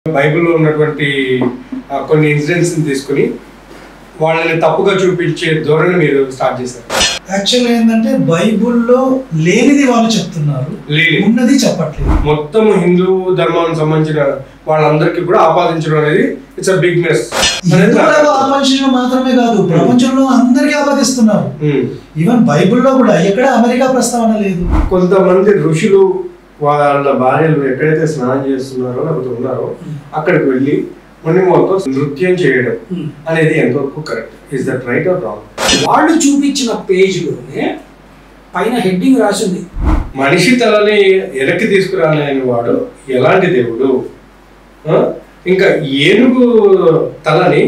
బైబిల్లో ఉన్నటువంటి కొన్ని ఇన్సిడెంట్స్ ని తీసుకుని వాళ్ళని తప్పుగా చూపించే ధోరణి మీరు స్టార్ట్ చేశారు. యాక్చువల్గా ఏంటంటే బైబుల్లో లేనిది వాళ్ళు చెప్తున్నారు, ఉన్నది చెప్పట్లేదు. మొత్తం హిందూ ధర్మానికి సంబంధించిన వాళ్ళందరికీ కూడా ఆపాదించడం అనేది ఇట్స్ అ బిగ్ మెస్. ఆపాదించడం మాత్రమే కాదు, ప్రపంచంలో అందరికీ ఆపాదిస్తున్నారు. ఈవెన్ బైబుల్లో కూడా ఎక్కడ అమెరికా ప్రస్తావన లేదు. కొంతమంది ఋషులు వాళ్ళ భార్యలు ఎక్కడైతే స్నానం చేస్తున్నారో లేకపోతే ఉన్నారో అక్కడికి వెళ్ళి మొత్తం నృత్యం చేయడం అనేది ఎంతవరకు correct? Is that right are wrong? వాళ్ళు చూపించిన పేజ్లోనే పైన హెడ్డింగ్ రాసింది, మనిషి తలని వెనక్కి తీసుకురాలేని వాడు ఎలాంటి దేవుడు, ఇంకా ఏనుగు తలని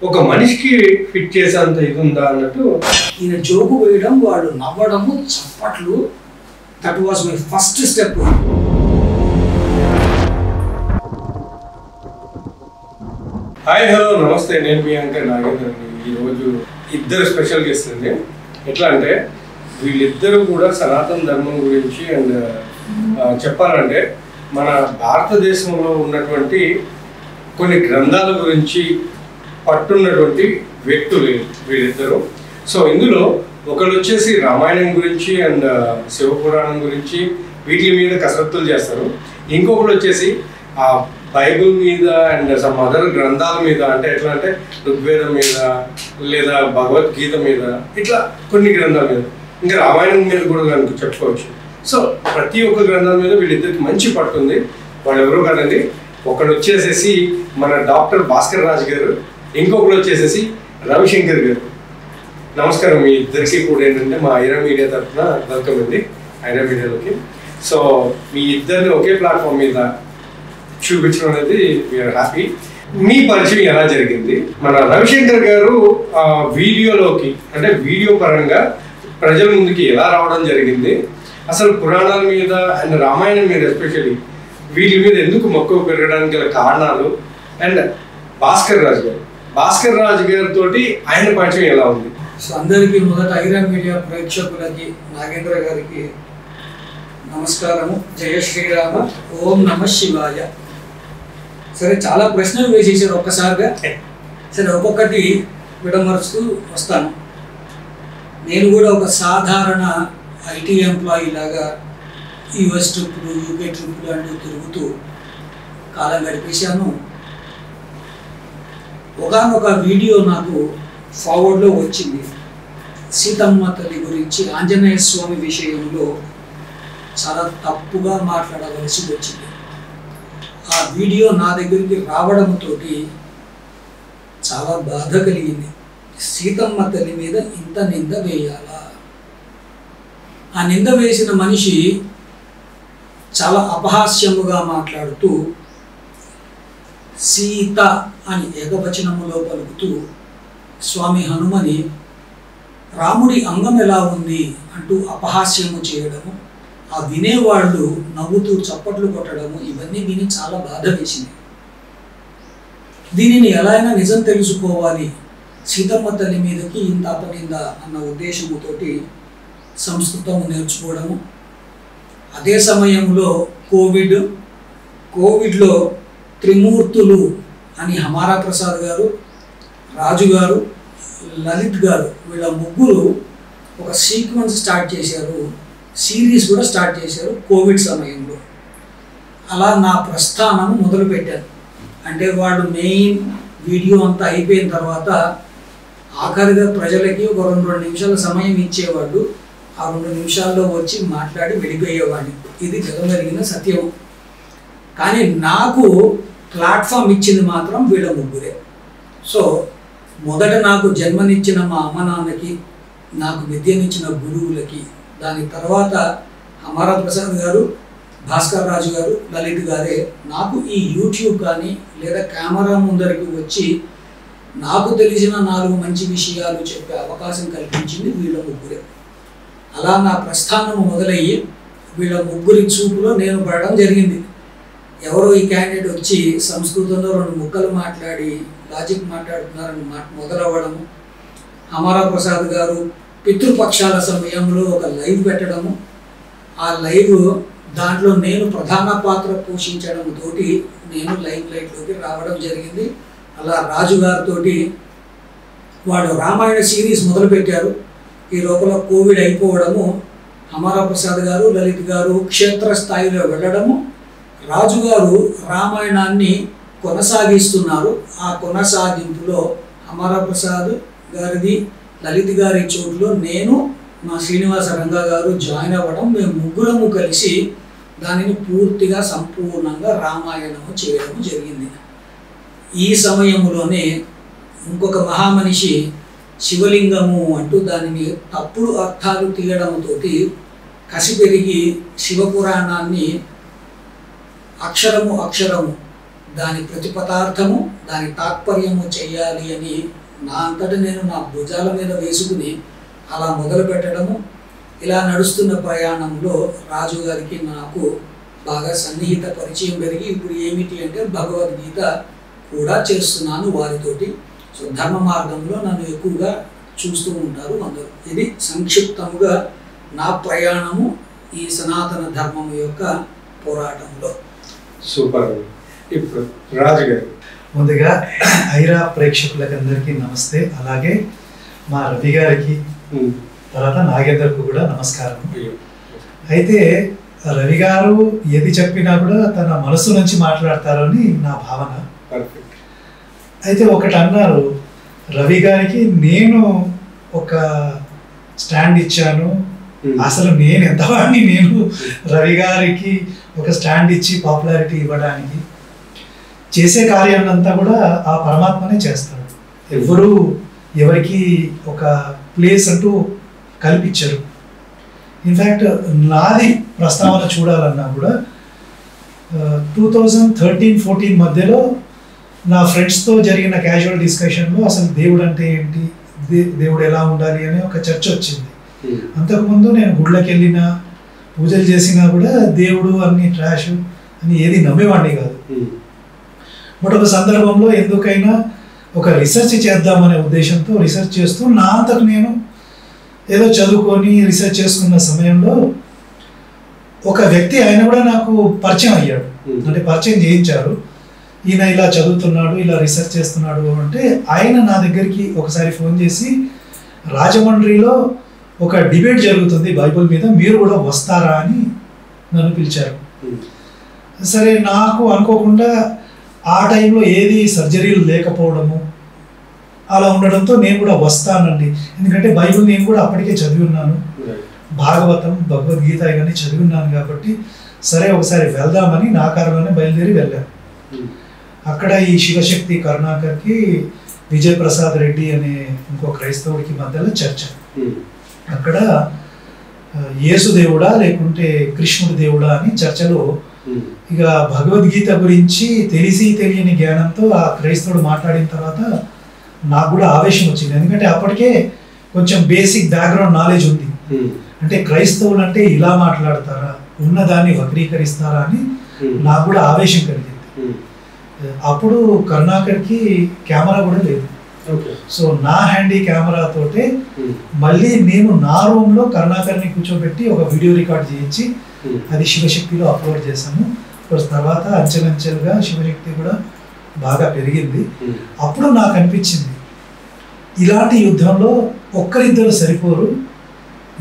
ఒక మనిషికి ఫిట్ చేసేంత ఇది ఉందా అన్నట్టు ఈయన జోకు వేయడం, వాళ్ళు నవ్వడము, చప్పట్లు. That was my first step. Hi hello నమస్తే, నేను మీ యాంకర్ నాగేంద్ర. ఈరోజు ఇద్దరు స్పెషల్ గెస్ట్ అండి. ఎట్లా అంటే వీళ్ళిద్దరూ కూడా సనాతన ధర్మం గురించి అండ్ చెప్పాలంటే మన భారతదేశంలో ఉన్నటువంటి కొన్ని గ్రంథాల గురించి పట్టున్నటువంటి వ్యక్తులు వీళ్ళిద్దరూ. సో ఇందులో ఒకళ్ళు వచ్చేసి రామాయణం గురించి అండ్ శివపురాణం గురించి వీటి మీద కసరత్తులు చేస్తారు. ఇంకొకళ్ళు వచ్చేసి ఆ బైబిల్ మీద అండ్ సమ్ అదర్ గ్రంథాల మీద, అంటే ఎట్లా అంటే ఋగ్వేదం మీద లేదా భగవద్గీత మీద, ఇట్లా కొన్ని గ్రంథాల మీద, ఇంకా రామాయణం మీద కూడా కనుక చెప్పుకోవచ్చు. సో ప్రతి ఒక్క గ్రంథాల మీద వీళ్ళిద్దరికి మంచి పట్టుంది. వాళ్ళు ఎవరో కాదండి, ఒకడు వచ్చేసేసి మన డాక్టర్ భాస్కర్ రాజ్ గారు, ఇంకొకరు వచ్చేసేసి రవిశంకర్ గారు. నమస్కారం మీ ఇద్దరికి కూడా. ఏంటంటే మా ఐరా మీడియా తరఫున వెల్కమ్ అండి ఐరా మీడియాలోకి. సో మీ ఇద్దరిని ఒకే ప్లాట్ఫామ్ మీద చూపించడం అనేది వీఆర్ హ్యాపీ. మీ పరిచయం ఎలా జరిగింది? మన రవిశంకర్ గారు వీడియోలోకి, అంటే వీడియో పరంగా ప్రజల ముందుకి ఎలా రావడం జరిగింది, అసలు పురాణాల మీద అండ్ రామాయణం మీద ఎస్పెషల్లీ వీటి మీద ఎందుకు మక్కువ పెరగడానికి గల కారణాలు, అండ్ భాస్కర్ రాజ్ గారితో ఆయన పరిచయం ఎలా ఉంది? సో అందరికీ మొదట ఐరా మీడియా ప్రేక్షకులకి, నాగేంద్ర గారికి నమస్కారము. జయ శ్రీరామ, ఓం నమ శివాయ. సరే, చాలా ప్రశ్నలు వేసేసారు ఒక్కసారిగా. సరే, ఒక్కొక్కటి విడమరుస్తూ వస్తాను. నేను కూడా ఒక సాధారణ ఐటీ ఎంప్లాయీ లాగా యుఎస్ ట్రిప్పులు, యూకే ట్రిప్పులు అంటూ తిరుగుతూ కాలం గడిపేశాను. ఒకానొక వీడియో నాకు ఫార్వర్డ్లో వచ్చింది. సీతమ్మ తల్లి గురించి, ఆంజనేయ స్వామి విషయంలో చాలా తప్పుగా మాట్లాడవలసి వచ్చింది. ఆ వీడియో నా దగ్గరికి రావడంతో చాలా బాధ కలిగింది. సీతమ్మ తల్లి మీద ఇంత నింద వేయాలా? ఆ నింద వేసిన మనిషి చాలా అపహాస్యముగా మాట్లాడుతూ సీత అని ఏకవచనములో పలుకుతూ స్వామి హనుమని రాముడి అంగం ఎలా ఉంది అంటూ అపహాస్యము చేయడము, ఆ వినేవాళ్ళు నవ్వుతూ చప్పట్లు కొట్టడము, ఇవన్నీ విని చాలా బాధ వేసింది. దీనిని ఎలా అయినా నిజం తెలుసుకోవాలి, సీతమ్మ తల్లి మీదకి ఇంత అపనింద అన్న ఉద్దేశముతోటి సంస్కృతం నేర్చుకోవడము. అదే సమయంలో కోవిడ్లో త్రిమూర్తులు అని హమారా ప్రసాద్ గారు, రాజు గారు, లలిత్ గారు, వీళ్ళ ముగ్గురు ఒక సీక్వెన్స్ స్టార్ట్ చేశారు, సిరీస్ కూడా స్టార్ట్ చేశారు కోవిడ్ సమయంలో. అలా నా ప్రస్థానం మొదలుపెట్టాను. అంటే వాళ్ళు మెయిన్ వీడియో అంతా అయిపోయిన తర్వాత ఆఖరిగా ప్రజలకి ఒక 2 నిమిషాల సమయం ఇచ్చేవాళ్ళు. ఆ 2 నిమిషాల్లో వచ్చి మాట్లాడి వెళ్ళిపోయేవాడిని. ఇది జరగలిగిన సత్యం. కానీ నాకు ప్లాట్ఫామ్ ఇచ్చింది మాత్రం వీళ్ళ ముగ్గురే. సో మొదట నాకు జన్మనిచ్చిన మా అమ్మ నాన్నకి, నాకు విద్యనిచ్చిన గురువులకి, దాని తర్వాత హమారా ప్రసాద్ గారు, భాస్కర్ రాజు గారు, లలిత్ గారే నాకు ఈ యూట్యూబ్ కానీ లేదా కెమెరా ముందరికి వచ్చి నాకు తెలిసిన 4 మంచి విషయాలు చెప్పే అవకాశం కల్పించింది వీళ్ళ ముగ్గురే. అలా నా ప్రస్థానం మొదలయ్యి వీళ్ళ ముగ్గురి చూపులో నేను పడడం జరిగింది. ఎవరో ఈ క్యాండిడేట్ వచ్చి సంస్కృతంలో 2 ముక్కలు మాట్లాడి లాజిక్ మాట్లాడుతున్నారని మొదలవ్వడము, హమారా ప్రసాద్ గారు పితృపక్షాల సమయంలో ఒక లైవ్ పెట్టడము, ఆ లైవ్ దాంట్లో నేను ప్రధాన పాత్ర పోషించడంతో నేను లైమ్ లైట్లోకి రావడం జరిగింది. అలా రాజు గారితో వాడు రామాయణ సిరీస్ మొదలుపెట్టారు. ఈ లోపల కోవిడ్ అయిపోవడము, హమారా ప్రసాద్ గారు, లలిత్ గారు క్షేత్రస్థాయిలో వెళ్ళడము, రాజుగారు రామాయణాన్ని కొనసాగిస్తున్నారు. ఆ కొనసాగింపులో హమారా ప్రసాద్ గారిది, లలిత్ గారి చోటులో నేను, మా శ్రీనివాస రంగా గారు జాయిన్ అవ్వడం, మేము ముగ్గురము కలిసి దానిని పూర్తిగా సంపూర్ణంగా రామాయణము చేయడం జరిగింది. ఈ సమయంలోనే ఇంకొక మహామనిషి శివలింగము అంటూ దానిని తప్పుడు అర్థాలు తీయడంతో కసి పెరిగి శివపురాణాన్ని అక్షరము అక్షరము దాని ప్రతిపదార్థము దాని తాత్పర్యము చేయాలి అని నా అంతటా నేను నా భుజాల మీద వేసుకుని అలా మొదలు పెట్టడము. ఇలా నడుస్తున్న ప్రయాణంలో రాజుగారికి నాకు బాగా సన్నిహిత పరిచయం పెరిగి ఇప్పుడు ఏమిటి అంటే భగవద్గీత కూడా చేస్తున్నాను వారితోటి. సో ధర్మ మార్గంలో నన్ను ఎక్కువగా చూస్తూ ఉంటారు అందరూ. ఇది సంక్షిప్తముగా నా ప్రయాణము ఈ సనాతన ధర్మం యొక్క పోరాటంలో. సూపర్. ఇప్పుడు రాజు గారు, ముందుగా ఐరా ప్రేక్షకులకు అందరికీ నమస్తే. అలాగే మా రవి గారికి, తర్వాత నాగేందర్కు కూడా నమస్కారం. అయితే రవి గారు ఏది చెప్పినా కూడా తన మనసు నుంచి మాట్లాడతారని నా భావన. అయితే ఒకటి అన్నారు, రవి గారికి నేను ఒక స్టాండ్ ఇచ్చాను, అసలు నేను ఎంతవాడిని, నేను రవి గారికి ఒక స్టాండ్ ఇచ్చి పాపులారిటీ ఇవ్వడానికి. చేసే కార్యాన్నంతా కూడా ఆ పరమాత్మనే చేస్తాడు. ఎవరు ఎవరికి ఒక ప్లేస్ అంటూ కల్పించరు. ఇన్ఫ్యాక్ట్ నాది ప్రస్తావన చూడాలన్నా కూడా 2013-14 మధ్యలో నా ఫ్రెండ్స్తో జరిగిన క్యాజువల్ డిస్కషన్లో అసలు దేవుడు అంటే ఏంటి, దేవుడు ఎలా ఉండాలి అనే ఒక చర్చ వచ్చింది. అంతకుముందు నేను గుళ్ళకి వెళ్ళినా పూజలు చేసినా కూడా దేవుడు అన్ని ట్రాష్ అని ఏది నమ్మేవాడిని కాదు. బట్ ఒక సందర్భంలో ఎందుకైనా ఒక రీసెర్చ్ చేద్దామనే ఉద్దేశంతో రీసెర్చ్ చేస్తూ నా అంతకు నేను ఏదో చదువుకొని రీసెర్చ్ చేసుకున్న సమయంలో ఒక వ్యక్తి, ఆయన కూడా నాకు పరిచయం అయ్యాడు, అంటే పరిచయం చేయించారు. ఈయన ఇలా చదువుతున్నాడు, ఇలా రీసెర్చ్ చేస్తున్నాడు అంటే ఆయన నా దగ్గరికి ఒకసారి ఫోన్ చేసి, రాజమండ్రిలో ఒక డిబేట్ జరుగుతుంది బైబిల్ మీద, మీరు కూడా వస్తారా అని నన్ను పిలిచారు. సరే, నాకు అనుకోకుండా ఆ టైంలో ఏది సర్జరీలు లేకపోవడము అలా ఉండడంతో నేను కూడా వస్తానండి. ఎందుకంటే బైబిల్ నేను కూడా అప్పటికే చదివి ఉన్నాను, భాగవతం, భగవద్గీత ఇవన్నీ చదివి ఉన్నాను కాబట్టి సరే ఒకసారి వెళ్దామని నా కారులోనే బయలుదేరి వెళ్ళాను. అక్కడ ఈ శివశక్తి కరుణాకర్కి విజయప్రసాద్ రెడ్డి అనే ఇంకో క్రైస్తవుడికి మధ్యలో చర్చ. అక్కడ యేసుదేవుడా లేకుంటే కృష్ణుడు దేవుడా అని చర్చలో ఇక భగవద్గీత గురించి తెలిసి తెలియని జ్ఞానంతో ఆ క్రైస్తవుడు మాట్లాడిన తర్వాత నాకు కూడా ఆవేశం వచ్చింది. ఎందుకంటే అప్పటికే కొంచెం బేసిక్ బ్యాక్గ్రౌండ్ నాలెడ్జ్ ఉంది. అంటే క్రైస్తవులు అంటే ఇలా మాట్లాడతారా, ఉన్నదాన్ని వక్రీకరిస్తారా అని నాకు కూడా ఆవేశం కలిగింది. అప్పుడు కరుణాకర్కి కెమెరా కూడా లేదు. సో నా హ్యాండీ కెమెరా తోటే మళ్ళీ నేను నా రూమ్లో కరుణాకర్ని కూర్చోబెట్టి ఒక వీడియో రికార్డ్ చేయించి అది శివశక్తిలో అప్లోడ్ చేశాను. తర్వాత అంచెలంచెలుగా శివశక్తి కూడా బాగా పెరిగింది. అప్పుడు నాకు అనిపించింది, ఇలాంటి యుద్ధంలో ఒక్కరిద్దరు సరిపోరు,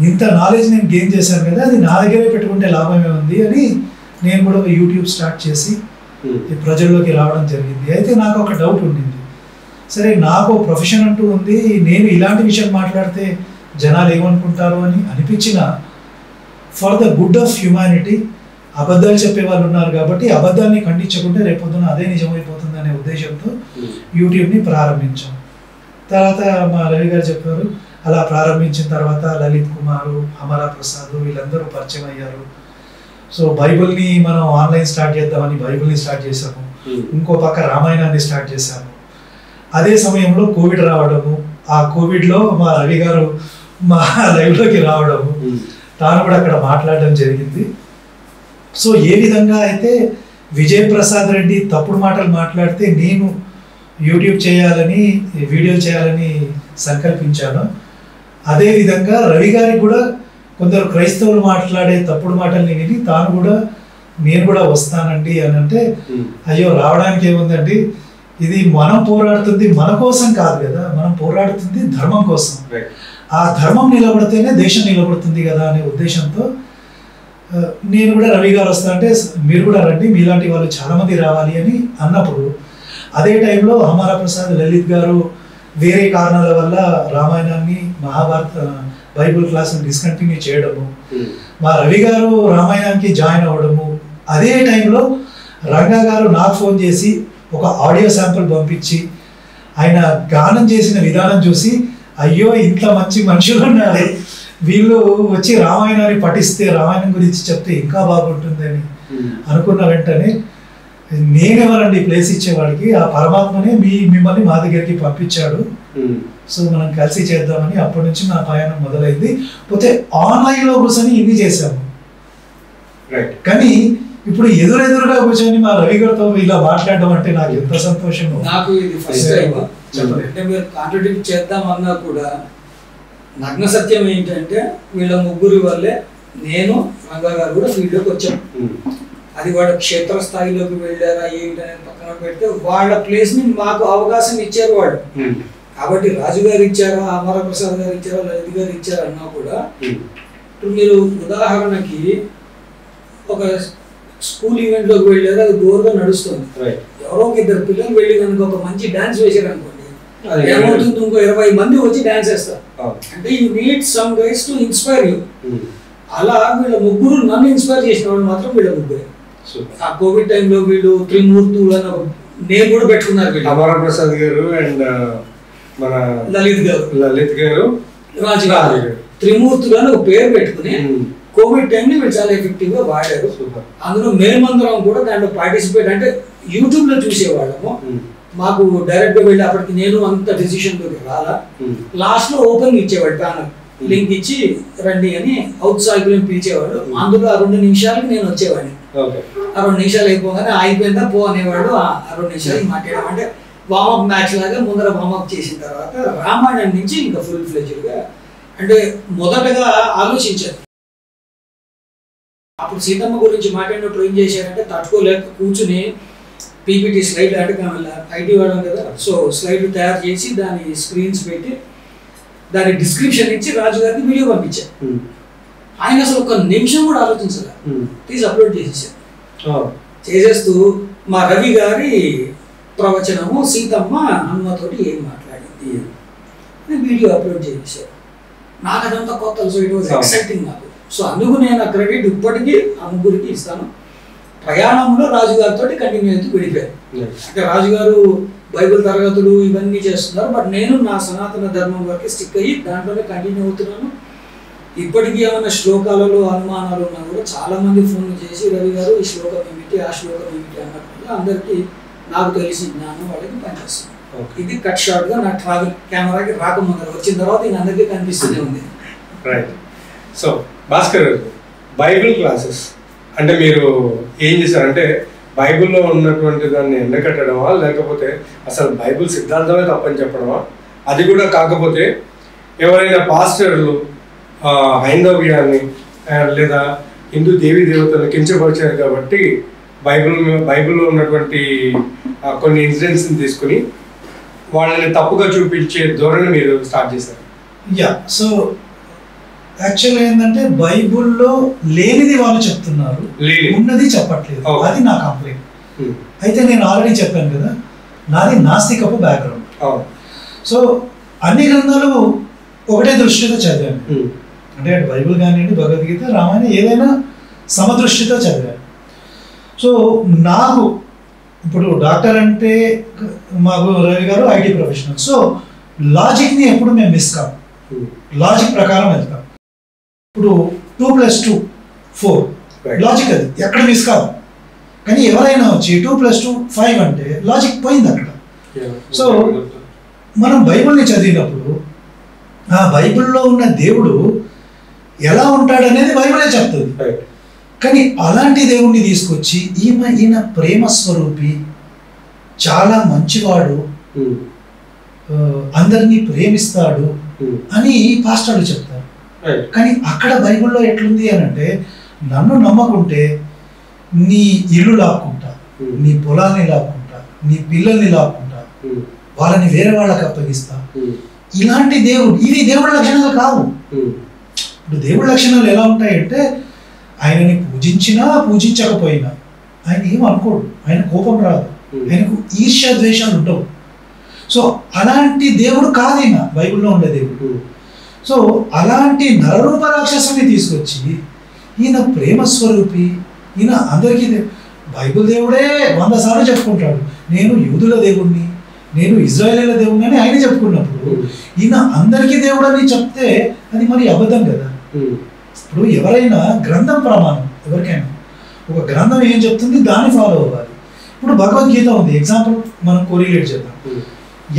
ఇంత నాలెడ్జ్ నేను గెయిన్ చేశాను కదా, అది నా దగ్గరే పెట్టుకుంటే లాభమే ఉంది అని నేను కూడా ఒక యూట్యూబ్ స్టార్ట్ చేసి ప్రజల్లోకి రావడం జరిగింది. అయితే నాకు ఒక డౌట్ ఉండింది, సరే నాకు ప్రొఫెషన్ అంటూ ఉంది, నేను ఇలాంటి విషయం మాట్లాడితే జనాలు ఏమనుకుంటారు అని అనిపించిన, for the good of humanity అబద్ధాలు చెప్పే వాళ్ళు ఉన్నారు కాబట్టి అబద్ధాన్ని ఖండించకుంటే రేపొద్దున అదే నిజమైపోతుంది అనే ఉద్దేశంతో యూట్యూబ్ని ప్రారంభించాం. తర్వాత మా రవి గారు చెప్పారు, అలా ప్రారంభించిన తర్వాత లలిత్ కుమారు, హమారా ప్రసాద్ వీళ్ళందరూ పరిచయం అయ్యారు. సో బైబిల్ని మనం ఆన్లైన్ స్టార్ట్ చేద్దామని బైబిల్ని స్టార్ట్ చేసాము. ఇంకో పక్క రామాయణాన్ని స్టార్ట్ చేశాము. అదే సమయంలో కోవిడ్ రావడము, ఆ కోవిడ్లో మా రవి గారు మా లైవ్లోకి రావడము, తాను కూడా అక్కడ మాట్లాడడం జరిగింది. సో ఏ విధంగా అయితే విజయప్రసాద్ రెడ్డి తప్పుడు మాటలు మాట్లాడితే నేను యూట్యూబ్ చేయాలని, వీడియో చేయాలని సంకల్పించాను, అదేవిధంగా రవి గారికి కూడా కొందరు క్రైస్తవులు మాట్లాడే తప్పుడు మాటల్ని విని తాను కూడా నేను కూడా వస్తానండి అని అంటే, అయ్యో రావడానికి ఏముందండి, ఇది మనం పోరాడుతుంది మన కోసం కాదు కదా, మనం పోరాడుతుంది ధర్మం కోసం. ఆ ధర్మం నిలబడితేనే దేశం నిలబడుతుంది కదా అనే ఉద్దేశంతో నేను కూడా రవి గారు వస్తా అంటే మీరు కూడా రండి, మీలాంటి వాళ్ళు చాలామంది రావాలి అని అన్నప్పుడు, అదే టైంలో హమారా ప్రసాద్ లలిత్ గారు వేరే కారణాల వల్ల రామాయణాన్ని మహాభారత బైబుల్ క్లాస్ని డిస్కంటిన్యూ చేయడము, మా రవి గారు రామాయణానికి జాయిన్ అవ్వడము, అదే టైంలో రంగా గారు నాకు ఫోన్ చేసి ఒక ఆడియో శాంపుల్ పంపించి ఆయన గానం చేసిన విధానం చూసి, అయ్యో ఇంత మంచి మనుషులు ఉన్నారు, వీళ్ళు వచ్చి రామాయణాన్ని పఠిస్తే రామాయణం గురించి చెప్తే ఇంకా బాగుంటుందని అనుకున్న వెంటనే నేనెవరండి ప్లేస్ ఇచ్చేవాడికి, ఆ పరమాత్మనే మిమ్మల్ని మా దగ్గరికి పంపించాడు, సో మనం కలిసి చేద్దామని అప్పటి నుంచి నా ప్రయాణం మొదలైంది. పోతే ఆన్లైన్లో కూర్చొని ఇన్ని చేశాము, కానీ ఇప్పుడు ఎదురెదురుగా కూర్చొని మా రవి గారితో ఇలా మాట్లాడడం అంటే నాకు ఎంత సంతోషమో. నాకు ఇది ఫస్ట్ టైం అంటే మీరు కాంట్రడిక్ట్ చేద్దామన్నా కూడా నగ్న సత్యం ఏంటంటే వీళ్ళ ముగ్గురి వల్లే నేను రంగా గారు కూడా ఫీల్డ్లోకి వచ్చాం. అది వాళ్ళ క్షేత్రస్థాయిలోకి వెళ్ళారా ఏంటి అనేది పక్కన పెడితే వాళ్ళ ప్లేస్ని మాకు అవకాశం ఇచ్చారు వాళ్ళు. కాబట్టి రాజు గారు ఇచ్చారా, అమర ప్రసాద్ గారు ఇచ్చారా, లలిత్ గారు ఇచ్చారా అన్నా కూడా, ఇప్పుడు మీరు ఉదాహరణకి ఒక స్కూల్ ఈవెంట్లోకి వెళ్ళారు, అది బోర్గా నడుస్తుంది, ఎవరో ఒక ఇద్దరు పిల్లలు వెళ్ళి కనుక ఒక మంచి డాన్స్ వేసారు అనుకోండి, ఏమవుతుంది, ఇంకో 20 మంది వచ్చి డాన్స్ వేస్తారు. అంటే you need some guys to inspire you. అలా వీళ్ళ ముగ్గురు నన్ను ఇన్స్పైర్ చేసిన వాళ్ళు మాత్రం వీళ్ళ ముగ్గురే. ఆ కోవిడ్ టైంలో వీళ్ళు త్రిమూర్తులు అని నేమ్ కూడా పెట్టుకున్నారు, అమర ప్రసాద్ గారు అండ్ మన లలిత్ గారు రాజు గారు, త్రిమూర్తులు అని ఒక పేరు పెట్టుకుని కోవిడ్ టైంని వీళ్ళు చాలా ఎఫెక్టివ్ గా వాడారు. అందులో మేమందరం కూడా దాంట్లో పార్టిసిపేట్, అంటే యూట్యూబ్ లో చూసేవాళ్ళము, మాకు డైరెక్ట్ గా వెళ్ళి అప్పటికి నేను అంత డెసిషన్ తోటి రాలా, లాస్ట్ లో ఓపెన్ ఇచ్చేవాడు ప్యానల్, లింక్ ఇచ్చి రండి అని ఔత్సాహికులను పిలిచేవాడు. అందులో ఆ 2 నిమిషాలకి నేను వచ్చేవాడిని, ఆ 2 నిమిషాలు అయిపోగానే అయిపోయిందా పో అనేవాడు. ఆ 2 నిమిషాలకి మాట్లాడడం అంటే వామప్ మ్యాచ్ లాగా ముందర వామప్ చేసిన తర్వాత రామాయణం నుంచి ఇంకా ఫుల్ ఫ్లెడ్జ్డ్ గా, అంటే మొదటగా ఆలోచించారు. అప్పుడు సీతమ్మ గురించి మాట్లాడినప్పుడు ఏం చేశారంటే తట్టుకోలేక కూర్చుని పీపీటీ స్లైడ్, అంటే ఐటీ వాడడం కదా, సో స్లైడ్ తయారు చేసి దాని స్క్రీన్స్ పెట్టి దాని డిస్క్రిప్షన్ ఇచ్చి రాజు గారికి వీడియో పంపించారు. ఆయన అసలు ఒక నిమిషం కూడా ఆలోచించారు, తీసి అప్లోడ్ చేసేసారు. చేసేస్తూ మా రవి గారి ప్రవచనము సీతమ్మ హనుమతోటి ఏం మాట్లాడింది అని వీడియో అప్లోడ్ చేసేసారు. నాకు అదంతా కొత్త, సో ఇట్ వాజ్ ఎక్సైటింగ్ నాకు. సో అందుకు నేను ఆ క్రెడిట్ ఇప్పటికీ ఆ ముగ్గురికి ఇస్తాను. ప్రయాణంలో రాజుగారితో కంటిన్యూ అవుతూ విడిపోయారు. అంటే రాజుగారు బైబిల్ తరగతులు ఇవన్నీ చేస్తున్నారు, బట్ నేను నా సనాతన ధర్మం వరకు స్టిక్ అయ్యి దాంట్లోనే కంటిన్యూ అవుతున్నాను. ఇప్పటికీ ఏమైనా శ్లోకాలలో అనుమానాలు ఉన్నా కూడా చాలా మంది ఫోన్లు చేసి రవి గారు ఈ శ్లోకం ఏమిటి, ఆ శ్లోకం ఏమిటి అన్నప్పుడు అందరికీ నాకు తెలిసి జ్ఞానం వాళ్ళకి పనిచేస్తుంది. ఇది కట్ షార్ట్ గా నా ట్రావెల్ కెమెరాకి రాకముందర, వచ్చిన తర్వాత ఇది అందరికీ కనిపిస్తూనే ఉంది. రైట్. సో భాస్కర్ గారు, బైబిల్ క్లాసెస్ అంటే మీరు ఏం చేశారంటే బైబిల్లో ఉన్నటువంటి దాన్ని ఎండకట్టడమా, లేకపోతే అసలు బైబిల్ సిద్ధాంతమే తప్పని చెప్పడమా? అది కూడా కాకపోతే ఎవరైనా పాస్టర్లు హైందవ్యాన్ని లేదా హిందూ దేవీ దేవతలను కించపరిచారు కాబట్టి బైబిల్లో ఉన్నటువంటి కొన్ని ఇన్సిడెంట్స్ని తీసుకుని వాళ్ళని తప్పుగా చూపించే ధోరణి మీరు స్టార్ట్ చేశారు. యా, సో యాక్చువల్గా ఏంటంటే బైబుల్లో లేనిది వాళ్ళు చెప్తున్నారు, ఉన్నది చెప్పట్లేదు, అది నా కంప్లైంట్. అయితే నేను ఆల్రెడీ చెప్పాను కదా, నాది నాస్తికపు బ్యాక్గ్రౌండ్. సో అన్ని గ్రంథాలు ఒకటే దృష్టితో చదివాను, అంటే బైబిల్ కానివ్వండి, భగవద్గీత, రామాయణం, ఏదైనా సమదృష్టితో చదివాను. సో నాకు ఇప్పుడు డాక్టర్ అంటే మాకు రవి గారు ఐటీ ప్రొఫెషనల్, సో లాజిక్ని ఎప్పుడు మేము మిస్ కాము, లాజిక్ ప్రకారం వెళ్తాం. ఇప్పుడు 2+2 4 లాజిక్, అది ఎక్కడ మిస్ కాదు. కానీ ఎవరైనా వచ్చి 2+2 5 అంటే లాజిక్ పోయింది అక్కడ. సో మనం బైబిల్ని చదివినప్పుడు ఆ బైబిల్లో ఉన్న దేవుడు ఎలా ఉంటాడనేది బైబిలే చెప్తుంది. కానీ అలాంటి దేవుణ్ణి తీసుకొచ్చి ఈయన ప్రేమ స్వరూపి, చాలా మంచివాడు, అందరినీ ప్రేమిస్తాడు అని పాస్టర్లు చెప్తారు. కానీ అక్కడ బైబిల్లో ఎట్లుంది అని అంటే, నన్ను నమ్మకుంటే నీ ఇల్లు లాక్కుంటా, నీ పొలాన్ని లాక్కుంటా, నీ పిల్లల్ని లాక్కుంటా, వాళ్ళని వేరే వాళ్ళకి అప్పగిస్తా. ఇలాంటి దేవుడు, ఇవి దేవుడి లక్షణాలు కావు. ఇప్పుడు దేవుడి లక్షణాలు ఎలా ఉంటాయంటే, ఆయనని పూజించినా పూజించకపోయినా ఆయన ఏం అనుకోడు, ఆయన కోపం రాదు, ఆయనకు ఈర్ష్య ద్వేషాలు ఉండవు. సో అలాంటి దేవుడు కాదు ఈయన, బైబిల్లో ఉండే దేవుడు. సో అలాంటి నరరూప రాక్షసుని తీసుకొచ్చి ఈయన ప్రేమ స్వరూపి, ఈయన అందరికీ బైబిల్ దేవుడే 100 సార్లు చెప్పుకుంటాడు, నేను యూదుల దేవుణ్ణి, నేను ఇజ్రాయేలీల దేవుణ్ణి అని ఆయన చెప్పుకున్నప్పుడు ఈయన అందరికీ దేవుడు అని చెప్తే అది మరి అబద్ధం కదా. ఇప్పుడు ఎవరైనా గ్రంథం ప్రమాణం, ఎవరికైనా ఒక గ్రంథం ఏం చెప్తుంది దాన్ని ఫాలో అవ్వాలి. ఇప్పుడు భగవద్గీత ఉంది, ఎగ్జాంపుల్ మనం కోరిలేట్ చేద్దాం.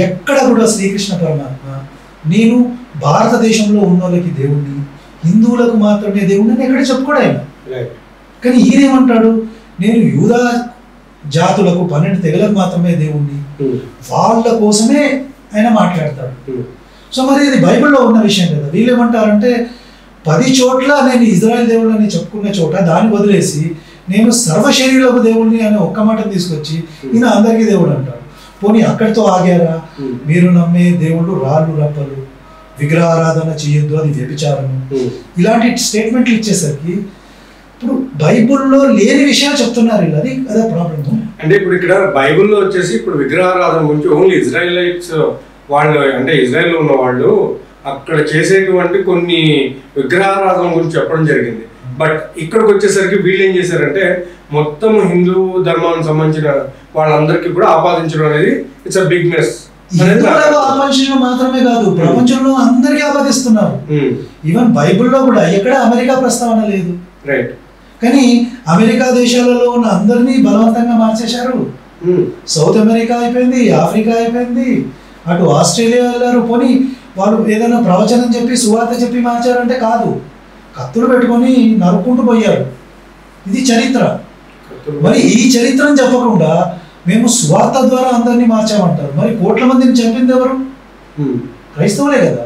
ఎక్కడ కూడా శ్రీకృష్ణ పరమాత్మ నేను భారతదేశంలో ఉన్న వాళ్ళకి దేవుణ్ణి, హిందువులకు మాత్రమే దేవుణ్ణి అని ఎక్కడ చెప్పుకోడు ఆయన. కానీ ఈయనేమంటాడు, నేను యూదా జాతులకు 12 తెగలకు మాత్రమే దేవుణ్ణి, వాళ్ళ కోసమే ఆయన మాట్లాడతాడు. సో మరి ఇది బైబిల్లో ఉన్న విషయం కదా. వీళ్ళు ఏమంటారంటే 10 చోట్ల నేను ఇజ్రాయెల్ దేవుడు అని చెప్పుకునే చోట దాన్ని వదిలేసి నేను సర్వశరీరులకు దేవుడిని అనే ఒక్క మాట తీసుకొచ్చి ఈయన అందరికీ దేవుడు అంటాడు. పోనీ అక్కడితో ఆగారా? మీరు నమ్మే దేవుళ్ళు రాళ్ళు రప్పలు, విగ్రహారాధన చేయొద్దు, అది వ్యభిచారము, ఇలాంటి స్టేట్మెంట్లు ఇచ్చేసరికి ఇప్పుడు బైబుల్లో లేని విషయాలు చెప్తున్నారు వీళ్ళు. అది అదే ప్రాబ్లమ్. అంటే ఇప్పుడు ఇక్కడ బైబుల్లో వచ్చేసి ఇప్పుడు విగ్రహారాధన గురించి ఓన్లీ ఇజ్రాయలైట్స్ వాళ్ళు, అంటే ఇజ్రాయెల్లో ఉన్న వాళ్ళు అక్కడ చేసేటువంటి కొన్ని విగ్రహారాధన గురించి చెప్పడం జరిగింది. బట్ ఇక్కడికి వచ్చేసరికి వీళ్ళు ఏం చేశారంటే మొత్తం హిందూ ధర్మానికి సంబంధించిన వాళ్ళందరికీ కూడా ఆపాదించడం అనేది ఇట్స్ అ బిగ్ మెస్. ఆపాదించడం మాత్రమే కాదు, ప్రపంచంలో అందరికీ ఆపాదిస్తున్నారు. ఈవెన్ బైబిల్లో కూడా ఎక్కడ అమెరికా ప్రస్తావన లేదు. రైట్. కానీ అమెరికా దేశాలలో ఉన్న అందరినీ బలవంతంగా మార్చేశారు. సౌత్ అమెరికా అయిపోయింది, ఆఫ్రికా అయిపోయింది, అటు ఆస్ట్రేలియా వెళ్ళారు. పోనీ వాళ్ళు ఏదైనా ప్రవచనం చెప్పి సువార్త చెప్పి మార్చారంటే కాదు, కత్తులు పెట్టుకొని నరుక్కుంటూ పోయారు. ఇది చరిత్ర. మరి ఈ చరిత్రను చెప్పకుండా మేము సువార్త ద్వారా అందరినీ మార్చామంటారు. మరి కోట్ల మందిని చంపింది ఎవరు? క్రైస్తవులే కదా.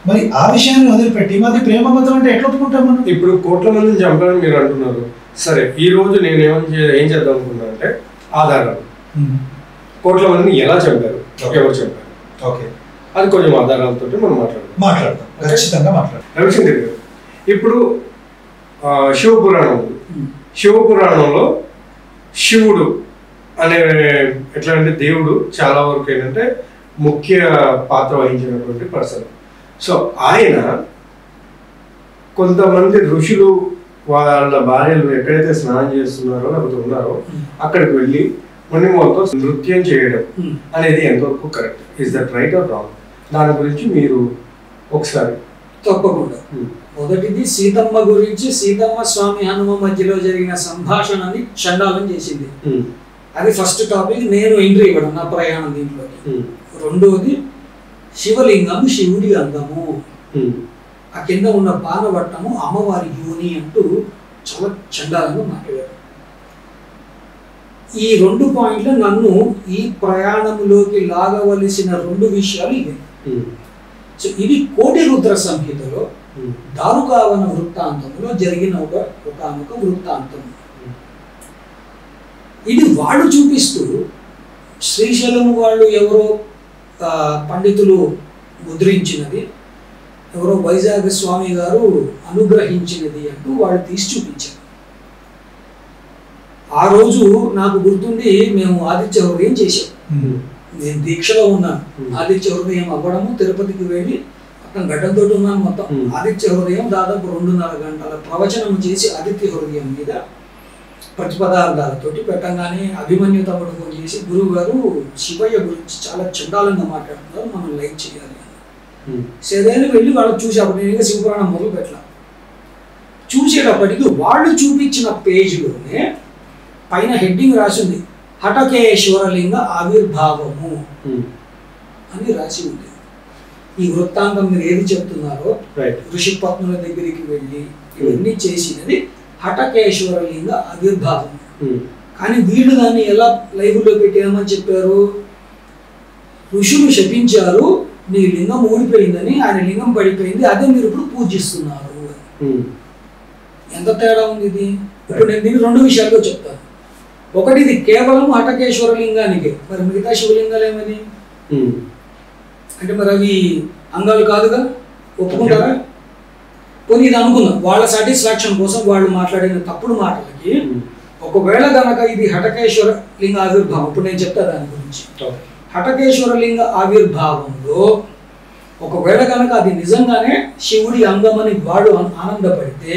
మరి ఆ విషయాన్ని వదిలిపెట్టి మాది ప్రేమ మతం అంటే ఎట్లా ఒప్పుకుంటాం మనం? ఇప్పుడు కోట్ల మందిని చంపాలని మీరు అంటున్నారు. సరే, ఈ రోజు నేను ఏం చేద్దాం అనుకున్నా అంటే ఆధారాలు, కోట్ల మందిని ఎలా చంపారు, ఎవరు చంపారు, ఓకే, అది కొంచెం ఆధారాలతో మనం మాట్లాడదాం. ఖచ్చితంగా మాట్లాడతాం. రవిశంకర్ గారు, ఇప్పుడు శివపురాణం ఉంది. శివపురాణంలో శివుడు అనే ఎట్లా అంటే దేవుడు చాలా వరకు ఏంటంటే ముఖ్య పాత్ర వహించినటువంటి పర్సన్. సో ఆయన కొంతమంది ఋషులు వాళ్ళ భార్యలు ఎక్కడైతే స్నానం చేస్తున్నారో లేకపోతే ఉన్నారో అక్కడికి వెళ్ళి మునిమోతో నృత్యం చేయడం అనేది ఎంతవరకు correct? Is that right are wrong? దాని గురించి మీరు ఒకసారి. తప్పకుండా. మొదటిది సీతమ్మ గురించి, సీతమ్మ స్వామి హనుమ మధ్యలో జరిగిన సంభాషణని చండాలం చేసింది. అది ఫస్ట్ టాపిక్. నేను ఎంట్రీ ఇవ్వడం నా ప్రయాణం దీంట్లో. రెండోది శివలింగం శివుడి అందము, ఆ కింద ఉన్న పానవట్టము అమ్మవారి యోని అంటూ చాలా చండాలంగా మాట్లాడారు. ఈ 2 పాయింట్లు నన్ను ఈ ప్రయాణంలోకి లాగవలసిన 2 విషయాలు ఇవే. సో ఇది కోటి రుద్ర సంహితలో దారుకావన వృత్తాంతంలో జరిగిన ఒకనొక వృత్తాంతం. ఇది వాళ్ళు చూపిస్తూ శ్రీశైలం వాళ్ళు ఎవరో పండితులు ముద్రించినది, ఎవరో వైజాగ్ స్వామి గారు అనుగ్రహించినది అంటూ వాళ్ళు తీసి చూపించారు. ఆ రోజు నాకు గుర్తుంది, మేము ఆదిత్య హృదయం చేశాం. నేను దీక్షలో ఉన్నాను. ఆదిత్య హృదయం అవ్వడము, తిరుపతికి వెళ్ళి అక్కడ గడ్డంతో ఉన్నాను. మొత్తం ఆదిత్య హృదయం దాదాపు 2.5 గంటల ప్రవచనం చేసి ఆదిత్య హృదయం మీద ప్రతిపదార్థాలతోటి పెట్టంగానే అభిమన్యు తమ్ముడు ఫోన్ చేసి, గురువు గారు శివయ్య గురించి చాలా చండాలంగా మాట్లాడుతున్నారు, మనం లైక్ చేయాలి అని. సరేని వెళ్ళి వాళ్ళు చూసి, అప్పుడు నేను ఇంకా శివపురాణం మొదలు పెట్టాల. చూసేటప్పటికి వాళ్ళు చూపించిన పేజీలోనే పైన హెడ్డింగ్ రాసింది, హఠకేశ్వరలింగ ఆవిర్భావము అని రాసి ఉంది. ఈ వృత్తాంతం మీరు ఏది చెప్తున్నారో, ఋషి పత్నుల దగ్గరికి వెళ్ళి ఇవన్నీ చేసినది హఠకేశ్వరలింగ ఆవిర్భావం. కానీ వీళ్ళు దాన్ని ఎలా లైవ్లో పెట్టామని చెప్పారు? ఋషులు శపించారు, నీ లింగం ఊడిపోయిందని, ఆయన లింగం పడిపోయింది, అదే మీరు ఇప్పుడు పూజిస్తున్నారు. ఎంత తేడా ఉంది ఇది? ఇప్పుడు నేను దీనికి 2 విషయాల్లో చెప్తాను. ఒకటి, ఇది కేవలం హటకేశ్వర లింగానికి, మరి మిగతా శివలింగాలు ఏమని అంటే మరి అవి అంగాలు కాదుగా, ఒప్పుకుంటారా? పోనీ ఇది అనుకుందాం, వాళ్ళ సాటిస్ఫాక్షన్ కోసం వాళ్ళు మాట్లాడిన తప్పుడు మాటలకి ఒకవేళ గనక ఇది హటకేశ్వర లింగ ఆవిర్భావం, ఇప్పుడు నేను చెప్తా దాని గురించి. హటకేశ్వర లింగ ఆవిర్భావంలో ఒకవేళ కనుక అది నిజంగానే శివుడి అంగమని వాడు ఆనందపడితే,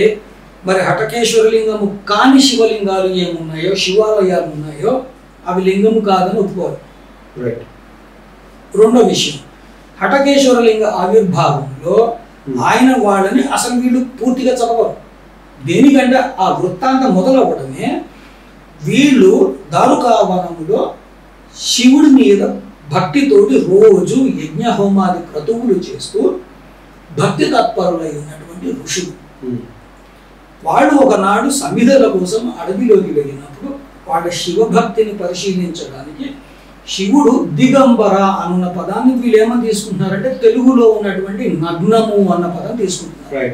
మరి హటకేశ్వర లింగము కాని శివలింగాలు ఏమున్నాయో, శివాలయాలు ఉన్నాయో, అవి లింగము కాదని ఒప్పుకోవాలి. రెండో విషయం, హటకేశ్వర లింగ ఆవిర్భావంలో ఆయన వాళ్ళని అసలు వీళ్ళు పూర్తిగా చదవరు. దేనికంటే ఆ వృత్తాంతం మొదలవ్వడమే వీళ్ళు దారుకావనములో శివుడి మీద భక్తితోటి రోజు యజ్ఞ హోమాది క్రతువులు చేస్తూ భక్తి తత్పరులై ఉన్నటువంటి ఋషులు. వాళ్ళు ఒకనాడు సమిధల కోసం అడవిలోకి వెళ్ళినప్పుడు వాళ్ళ శివభక్తిని పరిశీలించడానికి శివుడు దిగంబర అన్న పదాన్ని వీళ్ళు ఏమని తీసుకుంటున్నారంటే తెలుగులో ఉన్నటువంటి నగ్నము అన్న పదం తీసుకుంటున్నారు.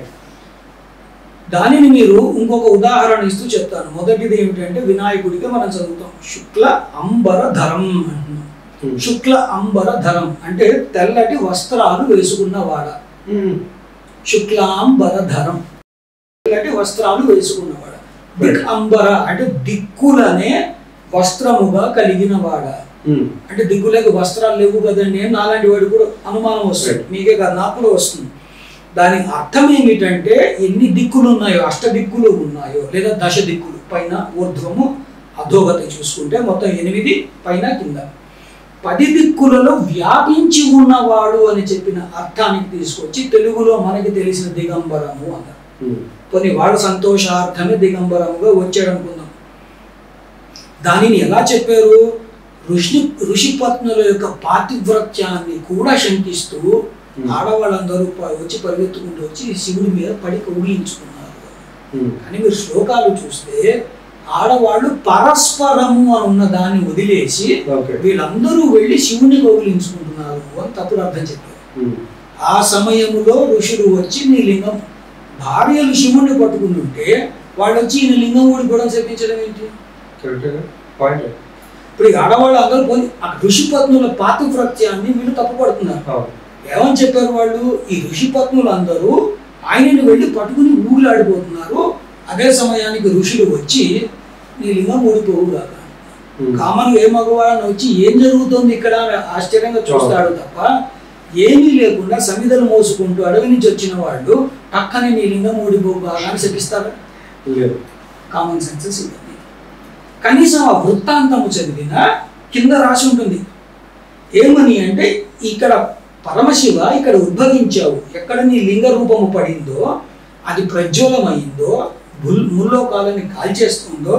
దానిని మీరు ఇంకొక ఉదాహరణ ఇస్తూ చెప్తాను. మొదటిది ఏమిటంటే వినాయకుడికి మనం చదువుతాం శుక్ల అంబర ధరం అంటున్నాం. శుక్ల అంబర ధరం అంటే తెల్లటి వస్త్రాలు వేసుకున్నవాడ. శుక్లాంబర ధరం తెల్లటి వస్త్రాలు వేసుకున్నవాడ. దిక్ అంబర అంటే దిక్కులనే వస్త్రముగా కలిగిన వాడ. అంటే దిక్కులకు వస్త్రాలు లేవు కదండి, నాలాంటి వాడు కూడా అనుమానం వస్తుంది, మీకే కాదు నాకు కూడా వస్తుంది. దాని అర్థం ఏమిటంటే ఎన్ని దిక్కులు ఉన్నాయో, 8 దిక్కులు ఉన్నాయో లేదా 10 దిక్కులు, పైన ఊర్ధ్వము అధోగతి చూసుకుంటే మొత్తం 8 పైన కింద, 10 దిక్కులలో వ్యాపించి ఉన్నవాడు అని చెప్పిన అర్థానికి తీసుకొచ్చి తెలుగులో మనకి తెలిసిన దిగంబరము అన్నారు. కొన్ని వాళ్ళ సంతోషార్థమే దిగంబరముగా వచ్చాడు అనుకుందాం. దానిని ఎలా చెప్పారు? ఋషిపత్నుల యొక్క పాతివ్రత్యాన్ని కూడా శంకిస్తూ ఆడవాళ్ళందరూ వచ్చి పరిగెత్తుకుంటూ వచ్చి శివుడి మీద పడి కౌగిలించుకున్నారు. కానీ మీరు శ్లోకాలు చూస్తే ఆడవాళ్ళు పరస్పరము అని ఉన్న దాన్ని వదిలేసి వీళ్ళందరూ వెళ్ళి శివుని కౌగిలించుకుంటున్నారు అని తప్పుడు అర్థం చెప్పారు. ఆ సమయంలో ఋషులు వచ్చి నీ లింగం, భార్యలు శివుణ్ణి పట్టుకుంటుంటే వాళ్ళు వచ్చి ఈయన లింగం ఊడిపోవడం చెప్పించడం ఏంటి? ఇప్పుడు ఆడవాళ్ళు అందరూ పోయి ఆ ఋషిపత్నుల పాతివ్రత్యాన్ని వీళ్ళు తప్పుపడుతున్నారు. ఏమని చెప్పారు వాళ్ళు? ఈ ఋషిపత్నులు అందరూ ఆయనని వెళ్ళి పట్టుకుని ఊగులాడిపోతున్నారు. అదే సమయానికి ఋషులు వచ్చి నీ లింగం ఊడిపోవుగా. కామన్ ఏ మగవాళ్ళని వచ్చి ఏం జరుగుతుంది ఇక్కడ ఆశ్చర్యంగా చూస్తాడు తప్ప ఏమీ లేకుండా సమిధలు మోసుకుంటూ అడవి నుంచి వచ్చిన వాళ్ళు పక్కనే నీ లింగం ఊడిపోవుగా అని చెప్పిస్తారు. కామన్ సెన్సెస్ ఇవన్నీ. కనీసం ఆ వృత్తాంతము చదివిన కింద రాసి ఉంటుంది ఏమని అంటే, ఇక్కడ పరమశివ ఇక్కడ ఉద్భవించావు, ఎక్కడ నీ లింగ రూపము పడిందో అది ప్రజ్వలమైందో ముల్లోకాలని కాల్చేస్తుందో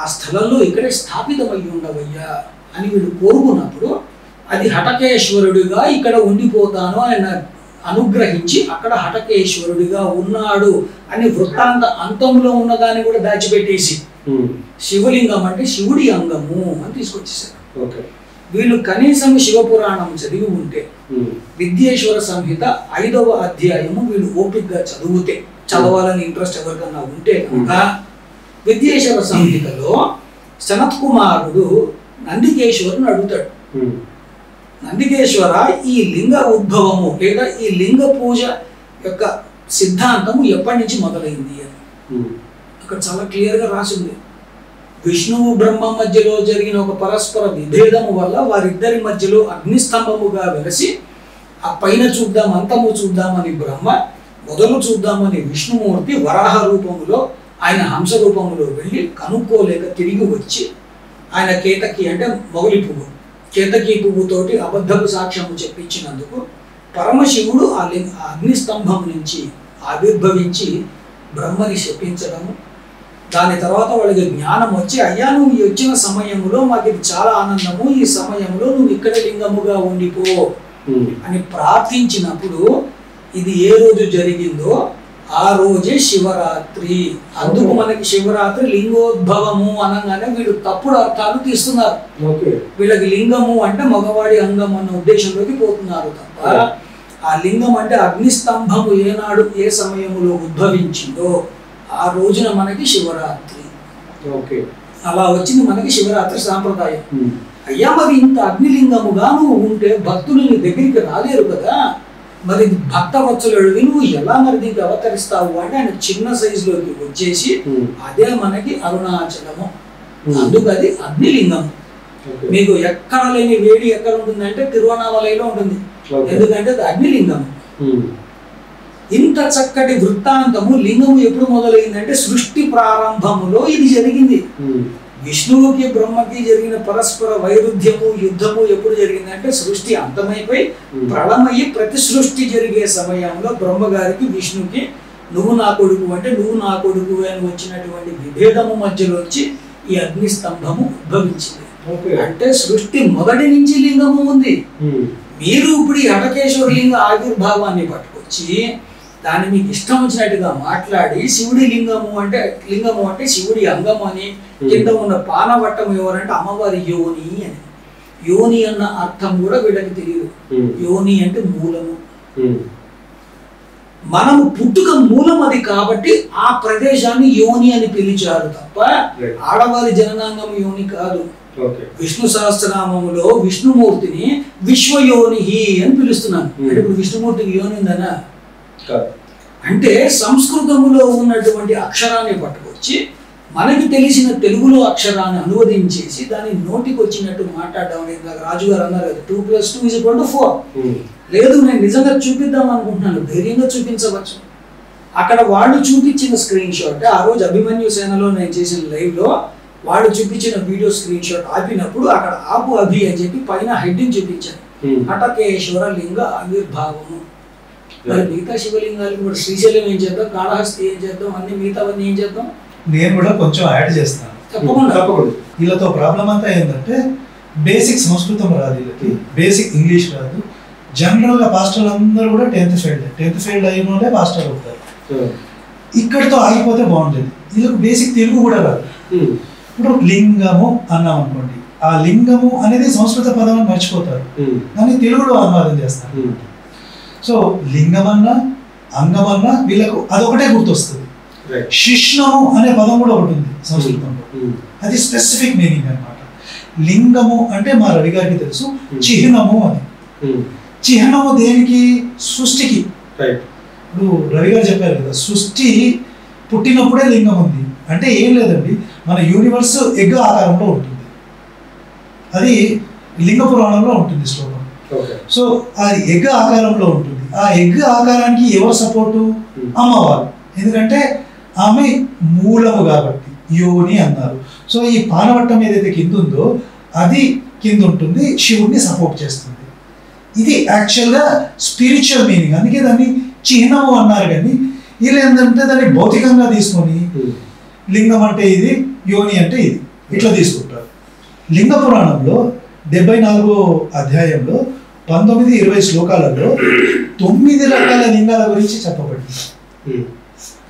ఆ స్థలంలో ఇక్కడే స్థాపితమై ఉండవయ్యా అని వీళ్ళు కోరుకున్నప్పుడు అది హటకేశ్వరుడిగా ఇక్కడ ఉండిపోతాను ఆయన అనుగ్రహించి అక్కడ హటకేశ్వరుడిగా ఉన్నాడు అని వృత్తాంత అంతంలో ఉన్నదాన్ని కూడా దాచిపెట్టేసి శివలింగం అంటే శివుడి అంగము అని తీసుకొచ్చేసారు. వీళ్ళు కనీసం శివపురాణం చదివి ఉంటే విద్యేశ్వర సంహిత 5వ అధ్యాయము వీళ్ళు ఓపికగా చదివితే, చదవాలని ఇంట్రెస్ట్ ఎవరికన్నా ఉంటే కనుక విద్యేశ్వర సంహితలో సనత్ కుమారుడు నందికేశ్వరుని అడుగుతాడు, నందికేశ్వర ఈ లింగ ఉద్భవము లేదా ఈ లింగ పూజ యొక్క సిద్ధాంతము ఎప్పటి నుంచి మొదలైంది అని. అక్కడ చాలా క్లియర్గా రాసింది. విష్ణువు బ్రహ్మ మధ్యలో జరిగిన ఒక పరస్పర విభేదము వల్ల వారిద్దరి మధ్యలో అగ్నిస్తంభముగా వెలసి ఆ పైన చూద్దాం అంతము చూద్దామని బ్రహ్మ, మొదలు చూద్దామని విష్ణుమూర్తి వరాహ రూపములో ఆయన హంస రూపంలో వెళ్ళి కనుక్కోలేక తిరిగి వచ్చి ఆయన కేతకి అంటే మొగలి పువ్వు, కేతకి పువ్వుతోటి అబద్ధపు సాక్ష్యము చెప్పించినందుకు పరమశివుడు ఆ అగ్నిస్తంభం నుంచి ఆవిర్భవించి బ్రహ్మని శపించడము. దాని తర్వాత వాళ్ళకి జ్ఞానం వచ్చి, అయ్యా నువ్వు వచ్చిన సమయంలో మాకు ఇది చాలా ఆనందము, ఈ సమయంలో నువ్వు ఇక్కడ లింగముగా ఉండిపో అని ప్రార్థించినప్పుడు ఇది ఏ రోజు జరిగిందో ఆ రోజే శివరాత్రి. అందుకు మనకి శివరాత్రి లింగోద్భవము అనగానే వీళ్ళు తప్పుడు అర్థాలు తీస్తున్నారు. వీళ్ళకి లింగము అంటే మగవాడి అంగం అన్న ఉద్దేశంలోకి పోతున్నారు తప్ప ఆ లింగం అంటే అగ్నిస్తంభము ఏనాడు ఏ సమయంలో ఉద్భవించిందో ఆ రోజున మనకి శివరాత్రి. అలా వచ్చింది మనకి శివరాత్రి సాంప్రదాయం. అయ్యా మరి ఇంత అగ్నిలింగముగా నువ్వు ఉంటే భక్తులు నీ దగ్గరికి రాలేరు కదా, మరి భక్తవత్సలుడివి నువ్వు ఎలా మరి దీనికి అవతరిస్తావు అంటే ఆయన చిన్న సైజులోకి వచ్చేసి అదే మనకి అరుణాచలము. అందుకు అది అగ్నిలింగం. మీకు ఎక్కడ లేని వేడి ఎక్కడ ఉంటుందంటే తిరువణామలైలో ఉంటుంది, ఎందుకంటే అది అగ్నిలింగం. ఇంత చక్కటి వృత్తాంతము లింగము ఎప్పుడు మొదలైందంటే సృష్టి ప్రారంభములో ఇది జరిగింది. విష్ణువుకి బ్రహ్మకి జరిగిన పరస్పర వైరుధ్యము యుద్ధము ఎప్పుడు జరిగిందంటే సృష్టి అంతమైపోయి ప్రళమయ్యి ప్రతి సృష్టి జరిగే సమయంలో బ్రహ్మగారికి విష్ణుకి నువ్వు నా కొడుకు అంటే నువ్వు నా కొడుకు అని వచ్చినటువంటి విభేదము మధ్యలోంచి ఈ అగ్ని స్తంభము ఉద్భవించింది. అంటే సృష్టి మొదటి నుంచి లింగము ఉంది. మీరు ఇప్పుడు ఈ హటకేశ్వర లింగ ఆవిర్భావాన్ని పట్టుకొచ్చి దాన్ని మీకు ఇష్టం వచ్చినట్టుగా మాట్లాడి శివుడి లింగము అంటే శివుడి అంగము అని, కింద ఉన్న పానవట్టం ఎవరంటే అమ్మవారి యోని అని. యోని అన్న అర్థం కూడా వీళ్ళకి తెలియదు. యోని అంటే మూలము. మనము పుట్టుక మూలం అది కాబట్టి ఆ ప్రదేశాన్ని యోని అని పిలిచారు తప్ప ఆడవారి జననాంగం యోని కాదు. విష్ణు సహస్రనామములో విష్ణుమూర్తిని విశ్వయోని అని పిలుస్తున్నాను. అంటే ఇప్పుడు విష్ణుమూర్తికి యోని ఉందనా? అంటే సంస్కృతములో ఉన్నటువంటి అక్షరాన్ని పట్టుకొచ్చి మనకి తెలిసిన తెలుగులో అక్షరాన్ని అనువదించేసి దాన్ని నోటికి వచ్చినట్టు మాట్లాడడం అనేది రాజుగారు అన్నారు కదా 2+2 = 4. లేదు నేను నిజంగా చూపిద్దాం అనుకుంటున్నాను, ధైర్యంగా చూపించవచ్చు. అక్కడ వాళ్ళు చూపించిన స్క్రీన్ షాట్ ఆ రోజు అభిమన్యు సేనలో నేను చేసిన లైవ్లో వాళ్ళు చూపించిన వీడియో స్క్రీన్ షాట్ ఆపినప్పుడు అక్కడ ఆపు అభి అని చెప్పి పైన హెడ్డింగ్ చూపించాను, హటకేశ్వర లింగ ఆవిర్భావము. మరి మిగతా శివలింగాలకు కూడా శ్రీశైలం ఏం చేద్దాం, కాళహస్తి ఏం చేద్దాం, అన్ని మిగతావన్నీ ఏం చేద్దాం? నేను కూడా కొంచెం యాడ్ చేస్తాను. తప్పకుండా. వీళ్ళతో ప్రాబ్లం అంతా ఏంటంటే బేసిక్ సంస్కృతం రాదు వీళ్ళకి, బేసిక్ ఇంగ్లీష్ రాదు. జనరల్గా పాస్టర్లు అందరూ కూడా 10th ఫెయిల్డ్ అయిన వాళ్ళే పాస్టర్ అవుతారు. ఇక్కడితో ఆగిపోతే బాగుంటుంది. వీళ్ళకి బేసిక్ తెలుగు కూడా రాదు. ఇప్పుడు లింగము అన్నాం అనుకోండి, ఆ లింగము అనేది సంస్కృత పదం అని మర్చిపోతారు, దాన్ని తెలుగులో అనువాదం చేస్తారు. సో లింగమన్నా అంగమన్నా వీళ్ళకు అదొకటే గుర్తొస్తుంది. శిష్ణము అనే పదం కూడా ఒకటి ఉంది సంస్కృతంలో, అది స్పెసిఫిక్ మీనింగ్ అన్నమాట. లింగము అంటే మా రవి గారికి తెలుసు, చిహ్నము అని. చిహ్నము దేనికి? సృష్టికి. ఇప్పుడు రవి గారు చెప్పారు కదా, సృష్టి పుట్టినప్పుడే లింగం ఉంది అంటే ఏం లేదండి, మన యూనివర్స్ ఎగ్ ఆకారంలో ఉంటుంది. అది లింగ పురాణంలో ఉంటుంది శ్లోకం. సో అది ఎగ్ ఆకారంలో ఉంటుంది. ఆ ఎగ్ ఆకారానికి ఎవరు సపోర్టు? అమ్మవారు. ఎందుకంటే ఆమె మూలము కాబట్టి యోని అన్నారు. సో ఈ పానవట్టం ఏదైతే కింద ఉందో అది కింద ఉంటుంది, శివుడిని సపోర్ట్ చేస్తుంది. ఇది యాక్చువల్గా స్పిరిచువల్ మీనింగ్, అందుకే దాన్ని చిహ్నము అన్నారు. కానీ వీళ్ళు ఏంటంటే దాన్ని భౌతికంగా తీసుకొని లింగం అంటే ఇది, యోని అంటే ఇది, ఇట్లా తీసుకుంటారు. లింగ పురాణంలో 74వ అధ్యాయంలో 19-20 శ్లోకాలలో 9 రకాల లింగాల గురించి చెప్పబడింది.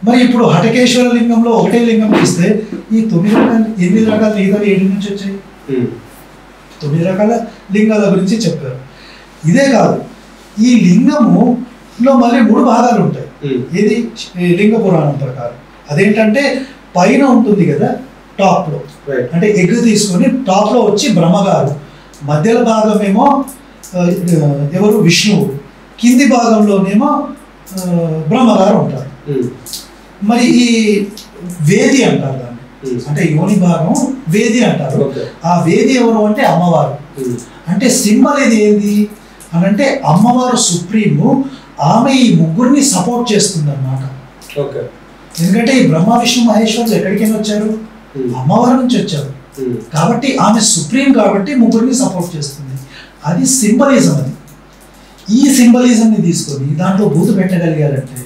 మరి ఇప్పుడు హటకేశ్వర లింగంలో ఒకటే లింగం ఇస్తే ఈ 8 రకాల లింగాలు 7 నుంచి వచ్చాయి. 9 రకాల లింగాల గురించి చెప్పారు. ఇదే కాదు, ఈ లింగములో మళ్ళీ 3 భాగాలు ఉంటాయి. ఇది లింగ పురాణం ప్రకారం. అదేంటంటే పైన ఉంటుంది కదా టాప్లో, అంటే ఎగ్ తీసుకొని టాప్లో వచ్చి బ్రహ్మగారు, మధ్యలో భాగమేమో ఎవరు? విష్ణువు, కింది భాగంలోనేమో బ్రహ్మగారు ఉంటారు. మరి ఈ వేది అంటారు దాన్ని, అంటే యోని భాగం వేది అంటారు. ఆ వేది ఎవరు అంటే అమ్మవారు. అంటే సింబల్ ఇది ఏంది అని అంటే అమ్మవారు సుప్రీము, ఆమె ఈ ముగ్గురిని సపోర్ట్ చేస్తుంది అన్నమాట. ఎందుకంటే ఈ బ్రహ్మ విష్ణు మహేశ్వరులు ఎక్కడికైనా వచ్చారు? అమ్మవారి నుంచి వచ్చారు. కాబట్టి ఆమె సుప్రీం కాబట్టి ముగ్గురిని సపోర్ట్ చేస్తుంది. అది సింబలిజం. అది ఈ సింబలిజంని తీసుకొని దాంట్లో బూతు పెట్టగలిగారంటే,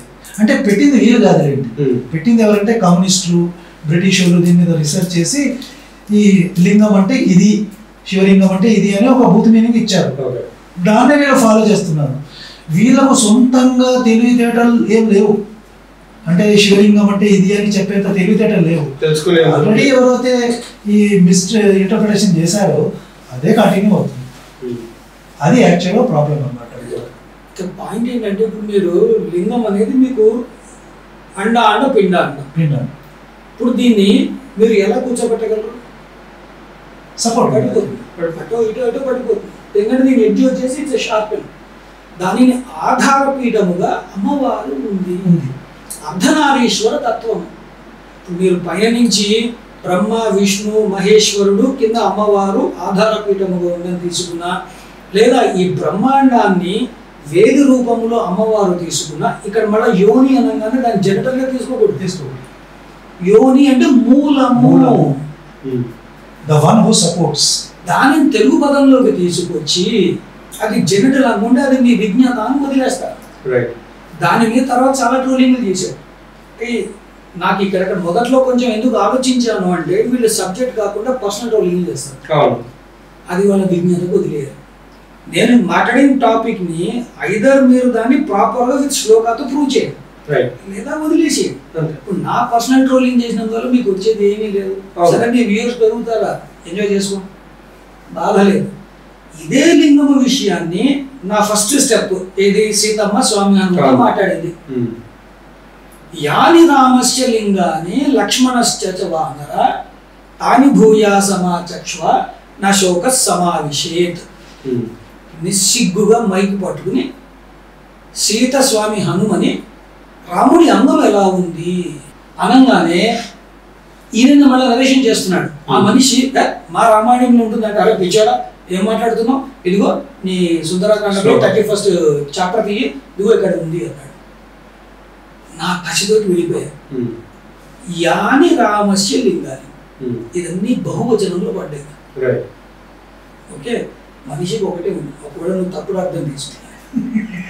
అంటే పెట్టింది వీలు కాదులేండి, పెట్టింది ఎవరంటే కమ్యూనిస్టులు, బ్రిటిష్ వాళ్ళు దీని మీద రీసెర్చ్ చేసి ఈ లింగం అంటే ఇది, శివలింగం అంటే ఇది అని ఒక బూత్ మీనింగ్ ఇచ్చారు. దాన్నే వీళ్ళు ఫాలో చేస్తున్నారు. వీళ్ళకు సొంతంగా తెలివితేటలు ఏం లేవు. అంటే శివలింగం అంటే ఇది అని చెప్పేంత తెలివితేటలు లేవు. తెలుసుకునే ఆల్రెడీ ఎవరైతే ఈ ఇంటర్ప్రిటేషన్ చేశారో అదే కంటిన్యూ అవుతుంది. అది యాక్చువల్గా ప్రాబ్లం అన్నమాట. పాయింట్ ఏంటంటే ఇప్పుడు మీరు లింగం అనేది మీకు అండ పిండ ఇప్పుడు దీన్ని మీరు ఎలా కూర్చోబెట్టగలరు? సపోర్ట్ పడిపోతుంది, ఇటు పడిపోతుంది. ఎందుకంటే దీని ఎడ్జ్ వచ్చేసి ఇట్స్ షార్ప్. దానిని ఆధారపీఠముగా అమ్మవారు ఉంది. అర్ధనారీశ్వర తత్వం. మీరు పైన నుంచి బ్రహ్మ విష్ణు మహేశ్వరుడు, కింద అమ్మవారు ఆధారపీఠముగా ఉందని తీసుకున్నా, లేదా ఈ బ్రహ్మాండాన్ని వేది రూపంలో అమ్మవారు తీసుకున్నా, ఇక్కడ మళ్ళీ యోని అనగానే దాన్ని జనటల్గా తీసుకోకూడదు. యోని అంటే మూలము, the one who supports. దానిని తెలుగు పదంలోకి తీసుకొచ్చి అది జెనిటల్ అనుకుంటే అది మీ విజ్ఞానాన్ని వదిలేస్తారు. దాని మీద తర్వాత చాలా ట్రోలింగ్లు చేశారు. నాకు ఇక్కడ మొదట్లో కొంచెం ఎందుకు ఆలోచించాను అంటే వీళ్ళు సబ్జెక్ట్ కాకుండా పర్సనల్ ట్రోలింగ్ చేస్తారు. అది వాళ్ళ విజ్ఞానకు వదిలేయారు. నేను మాట్లాడిన టాపిక్ని ఐదర్ మీరు దాన్ని ప్రాపర్గా విత్ శ్లోకాతో ప్రూవ్ చేయండి, లేదా వదిలేసేయండి. ఇప్పుడు నా పర్సనల్ ట్రోలింగ్ చేసినందువల్ల మీకు వచ్చేది ఏమీ లేదు. సరే మీ వ్యూవర్స్ పెరుగుతారా, ఎంజాయ్ చేసుకోండి, బాధ లేదు. ఇదే లింగము విషయాన్ని నా ఫస్ట్ స్టెప్ ఏది సీతమ్మ స్వామి హనుమ మాట్లాడింది. యాని రామస్య లింగాని లక్ష్మణశ్చ వానర తాని భూయా సమాచక్ష్వ నా శోక సమావిషేత్. నిస్సిగ్గుగా మైకు పట్టుకుని సీత స్వామి హనుమని రాముడి అంగం ఎలా ఉంది అనగానే ఈయన మళ్ళీ నరేషన్ చేస్తున్నాడు. ఆ మనిషి మా రామాయణంలో ఉంటుందంటే అరే పిచ్చాడా ఏం మాట్లాడుతున్నావు, ఇదిగో నీ సుందరకాండలో 31st చాప్టర్ తీయి, ఇదిగో ఇక్కడ ఉంది అన్నాడు. నా కసితోటి వెళ్ళిపోయారు. యాని రామస్య లింగాని, ఇదన్నీ బహువచనంలో పడ్డాయి. ఓకే, మనిషికి ఒకటే ఉంది. ఒకవేళ నువ్వు తప్పుడు అర్థం తీసుకున్నా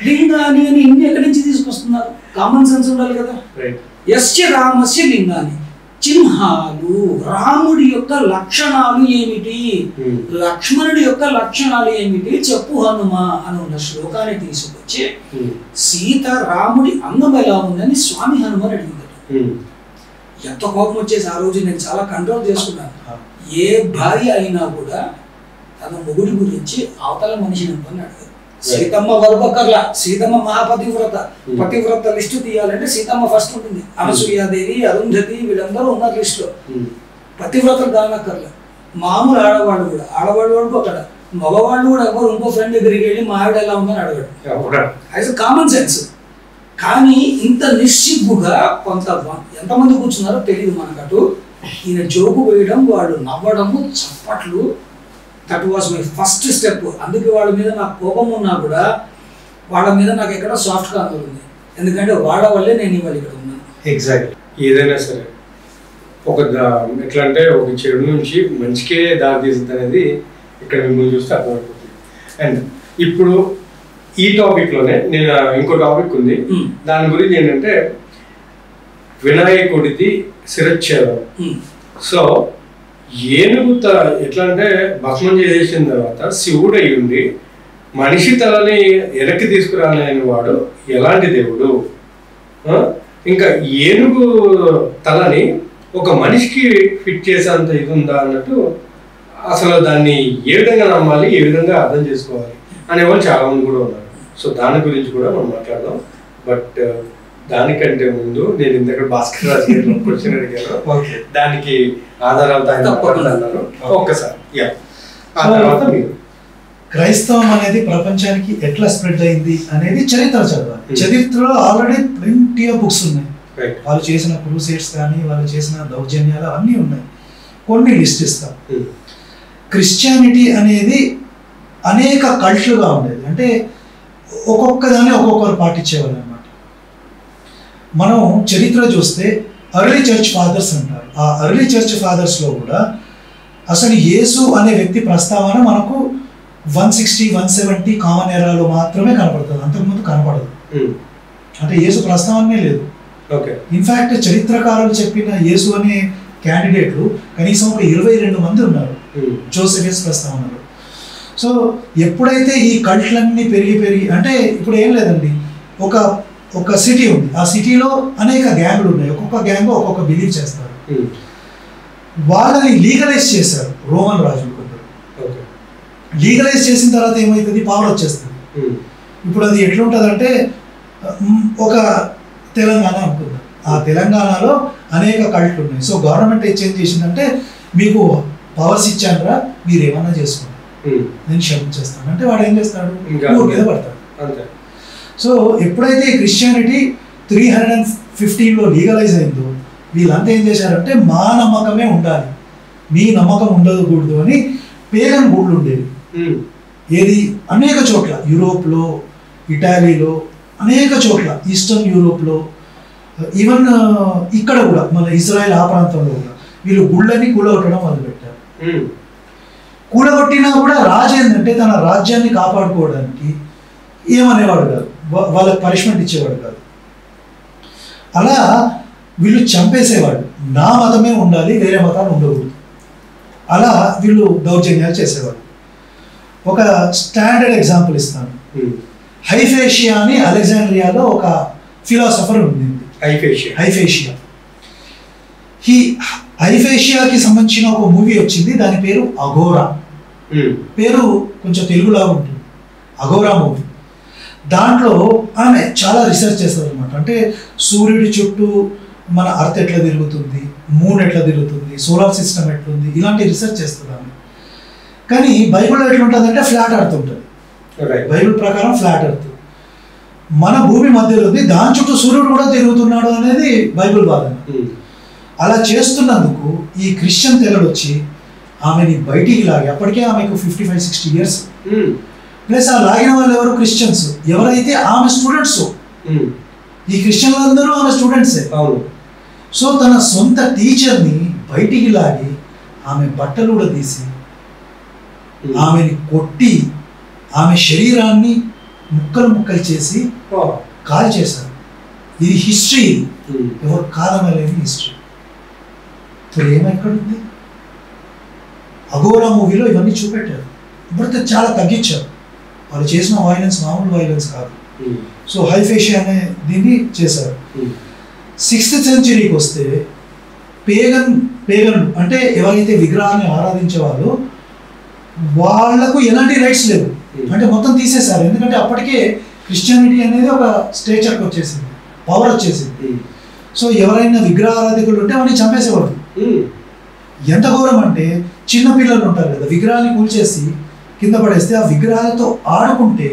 లింగాని అని ఇన్ని ఎక్కడి నుంచి తీసుకొస్తున్నారు? కామన్ సెన్స్ ఉండాలి కదా. యస్య రామస్య లింగాని, చిహ్నాలు, రాముడి యొక్క లక్షణాలు ఏమిటి, లక్ష్మణుడి యొక్క లక్షణాలు ఏమిటి చెప్పు హనుమ అని ఉన్న శ్లోకాన్ని తీసుకొచ్చి సీత రాముడి అంగం ఎలా ఉందని స్వామి హనుమని అడిగింది. ఎంత కోపం వచ్చేసి ఆ రోజు నేను చాలా కంట్రోల్ చేసుకున్నాను. ఏ భార్య అయినా కూడా తన మొగుడి గురించి అవతల మనిషిని అనుకుని అడగదు. సీతమ్మ వరపక్కర్లా, సీతమ్మ మహాపతివ్రత, పతివ్రత లిస్టు తీయాలంటే సీతమ్మ ఫస్ట్ ఉంటుంది. అనసూయాదేవి, అరుంధతి వీళ్ళందరూ ఉన్నారు లిస్టులో. పతివ్రతలు దానక్కర్లా. మామూలు ఆడవాళ్ళు కూడా, ఆడవాళ్ళు వరకు అక్కడ, మగవాళ్ళు కూడా ఎవరు ఇంకో ఫ్రెండ్ దగ్గరికి వెళ్ళి మా ఆవిడ ఎలా ఉందని అడగడు. As common sense. కానీ ఇంత నిశ్చిగ్గుగా కొంత ఎంతమంది కూర్చున్నారో తెలియదు మనకటు. ఈయన జోకు వేయడం, వాళ్ళు నవ్వడము, చప్పట్లు, that was my first step. అందుకే వాళ్ళ మీద నాకు కోపం ఉన్నా కూడా వాళ్ళ మీద నాకు ఎక్కడ సాఫ్ట్ కార్నర్ ఉంది. ఎందుకంటే వాళ్ళ వల్లే నేను ఇవాళ ఇక్కడ ఉన్నాను. ఎగ్జాక్ట్లీ. ఏదైనా సరే ఒక ఎట్లా అంటే ఒక చెడు నుంచి మంచికే దారి తీస్తుంది అనేది ఇక్కడ మిమ్మల్ని చూస్తే అర్థమైపోతుంది. అండ్ ఇప్పుడు ఈ టాపిక్లోనే నేను ఇంకో టాపిక్ ఉంది, దాని గురించి ఏంటంటే వినాయకుడిది శిరచ్ఛేదం. సో ఏనుగు ఎట్లా అంటే భస్మం చేసేసిన తర్వాత శివుడు అయి ఉండి మనిషి తలని వెనక్కి తీసుకురాలేని వాడు ఎలాంటి దేవుడు? ఇంకా ఏనుగు తలని ఒక మనిషికి ఫిట్ చేసేంత ఇది ఉందా అన్నట్టు, అసలు దాన్ని ఏ విధంగా నమ్మాలి, ఏ విధంగా అర్థం చేసుకోవాలి అనేవాళ్ళు చాలా మంది కూడా ఉన్నారు. సో దాని గురించి కూడా మనం మాట్లాడదాం. బట్ దానికంటే ముందు నేను ఇంతకు భాస్కర్ రాజు గారిలో క్వశ్చన్ అడిగాను, దానికి ఆధారాలతో ఆయన మాట్లాడాను ఒక్కసారి. ఆ తర్వాత మీరు క్రైస్తవం అనేది ప్రపంచానికి ఎట్లా స్ప్రెడ్ అయింది అనేది చరిత్ర చదవాలి. చరిత్రలో ఆల్రెడీ ప్లెంటీ ఆఫ్ బుక్స్ ఉన్నాయి. వాళ్ళు చేసిన క్రూసేడ్స్ కానీ వాళ్ళు చేసిన దౌర్జన్యాలు అన్నీ ఉన్నాయి. కొన్ని లిస్ట్ ఇస్తాం. క్రిస్టియానిటీ అనేది అనేక కల్ట్లుగా ఉండేది. అంటే ఒక్కొక్క దాన్ని ఒక్కొక్కరు పాటించేవాళ్ళు అనమాట. మనం చరిత్ర చూస్తే అర్లీ చర్చ్ ఫాదర్స్ అంటారు. ఆ అర్లీ చర్చ్ ఫాదర్స్లో కూడా అసలు యేసు అనే వ్యక్తి ప్రస్తావన మనకు 160, 170 కామన్ ఎరాలో మాత్రమే కనపడుతుంది, అంతకుముందు కనపడదు. అంటే యేసు ప్రస్తావనే లేదు. ఇన్ఫాక్ట్ చరిత్రకారులు చెప్పిన యేసు అనే క్యాండిడేట్లు కనీసం ఒక 22 మంది ఉన్నారు జోసెఫస్ ప్రస్తావనలో. సో ఎప్పుడైతే ఈ కల్ట్లన్నీ పెరిగి అంటే ఇప్పుడు ఏం లేదండి, ఒక ఒక సిటీ ఉంది, ఆ సిటీలో అనేక గ్యాంగ్లు ఉన్నాయి, ఒక్కొక్క గ్యాంగ్ ఒక్కొక్క బిలీవ్ చేస్తారు. వాళ్ళని లీగలైజ్ చేశారు రోమన్ రాజులు కొందరు. లీగలైజ్ చేసిన తర్వాత ఏమవుతుంది, పవర్ వచ్చేస్తుంది. ఇప్పుడు అది ఎట్లుంటుందంటే ఒక తెలంగాణ అనుకుందాం, ఆ తెలంగాణలో అనేక కల్ట్లు ఉన్నాయి. సో గవర్నమెంట్ ఏం చేంజ్ చేసిందంటే మీకు పవర్స్ ఇచ్చానరా, మీరు ఏమన్నా చేసుకోండి, నేను క్షమించేస్తాను అంటే వాడు ఏం చేస్తాడు, ఊరి మీద పడతాడు. సో ఎప్పుడైతే క్రిస్టియానిటీ 315లో లీగలైజ్ అయిందో వీళ్ళంతా ఏం చేశారంటే మా నమ్మకమే ఉండాలి, మీ నమ్మకం ఉండకూడదు అని పేగన్ గుళ్ళు ఉండేవి. ఏది అనేక చోట్ల, యూరోప్లో, ఇటాలీలో, అనేక చోట్ల, ఈస్టర్న్ యూరోప్లో, ఈవెన్ ఇక్కడ కూడా మన ఇజ్రాయెల్ ఆ ప్రాంతంలో కూడా వీళ్ళు గుళ్ళని కూలగొట్టడం మొదలుపెట్టారు. కూలగొట్టినా కూడా రాజు ఏంటంటే తన రాజ్యాన్ని కాపాడుకోవడానికి ఏమనేవాడు కాదు, వాళ్ళకి పనిష్మెంట్ ఇచ్చేవాడు కాదు. అలా వీళ్ళు చంపేసేవాడు, నా మతమే ఉండాలి, వేరే మతాలు ఉండకూడదు. అలా వీళ్ళు దౌర్జన్యాలు చేసేవాడు. ఒక స్టాండర్డ్ ఎగ్జాంపుల్ ఇస్తాను. హైఫేషియా అని అలెగ్జాండ్రియాలో ఒక ఫిలాసఫర్ ఉంది, హైఫేషియా. ఈ హైఫేషియాకి సంబంధించిన ఒక మూవీ వచ్చింది, దాని పేరు అఘోరా. పేరు కొంచెం తెలుగులాగా ఉంటుంది, అఘోరా మూవీ. దాంట్లో ఆమె చాలా రీసెర్చ్ చేస్తారు అనమాట. అంటే సూర్యుడి చుట్టూ మన అర్త్ ఎట్లా తిరుగుతుంది, మూన్ ఎట్లా తిరుగుతుంది, సోలార్ సిస్టమ్ ఎట్లుంది, ఇలాంటి రీసెర్చ్ చేస్తుంది ఆమె. కానీ బైబిల్లో ఎట్లుంటుంది అంటే ఫ్లాట్ అర్త్ ఉంటుంది. బైబిల్ ప్రకారం ఫ్లాట్ అర్త్, మన భూమి మధ్యలో ఉంది, దాని చుట్టూ సూర్యుడు కూడా తిరుగుతున్నాడు అనేది బైబిల్ వాదన. అలా చేస్తున్నందుకు ఈ క్రిస్టియన్ తెగలు వచ్చి ఆమెని బయటికి లాగి, అప్పటికే ఆమెకు 55-60 ఇయర్స్, ప్లస్ ఆ లాగిన వాళ్ళు ఎవరు, క్రిస్టియన్స్. ఎవరైతే ఆమె స్టూడెంట్స్, ఈ క్రిస్టియన్లందరూ ఆమె స్టూడెంట్సే. సో తన సొంత టీచర్ని బయటికి లాగి ఆమె బట్టలు కూడా తీసి ఆమెని కొట్టి ఆమె శరీరాన్ని ముక్కలు ముక్కలు చేసి కాల్ చేశారు. ఇది హిస్టరీ, ఎవరు కాదనలేని హిస్టరీ. ఇప్పుడు ఏమైక్కడుంది, అఘోరా మూవీలో ఇవన్నీ చూపెట్టారు. ఇప్పుడు చాలా తగ్గించారు, వాళ్ళు చేసిన వైలెన్స్ మామూలు వైలెన్స్ కాదు. సో హైఫేషియా అనే దీన్ని చేశారు. 6th సెంచరీకి వస్తే పేగన్ అంటే ఎవరైతే విగ్రహాన్ని ఆరాధించే వాళ్ళు, వాళ్లకు ఎలాంటి రైట్స్ లేవు, అంటే మొత్తం తీసేశారు. ఎందుకంటే అప్పటికే క్రిస్టియానిటీ అనేది ఒక స్టేచర్కి వచ్చేసింది, పవర్ వచ్చేసింది. సో ఎవరైనా విగ్రహారాధికులు ఉంటే వాడిని చంపేసేవాడు. ఎంత ఘోరం అంటే చిన్న పిల్లలు ఉంటారు కదా, విగ్రహాన్ని కూల్చేసి కింద పడేస్తే ఆ విగ్రహాలతో ఆడుకుంటే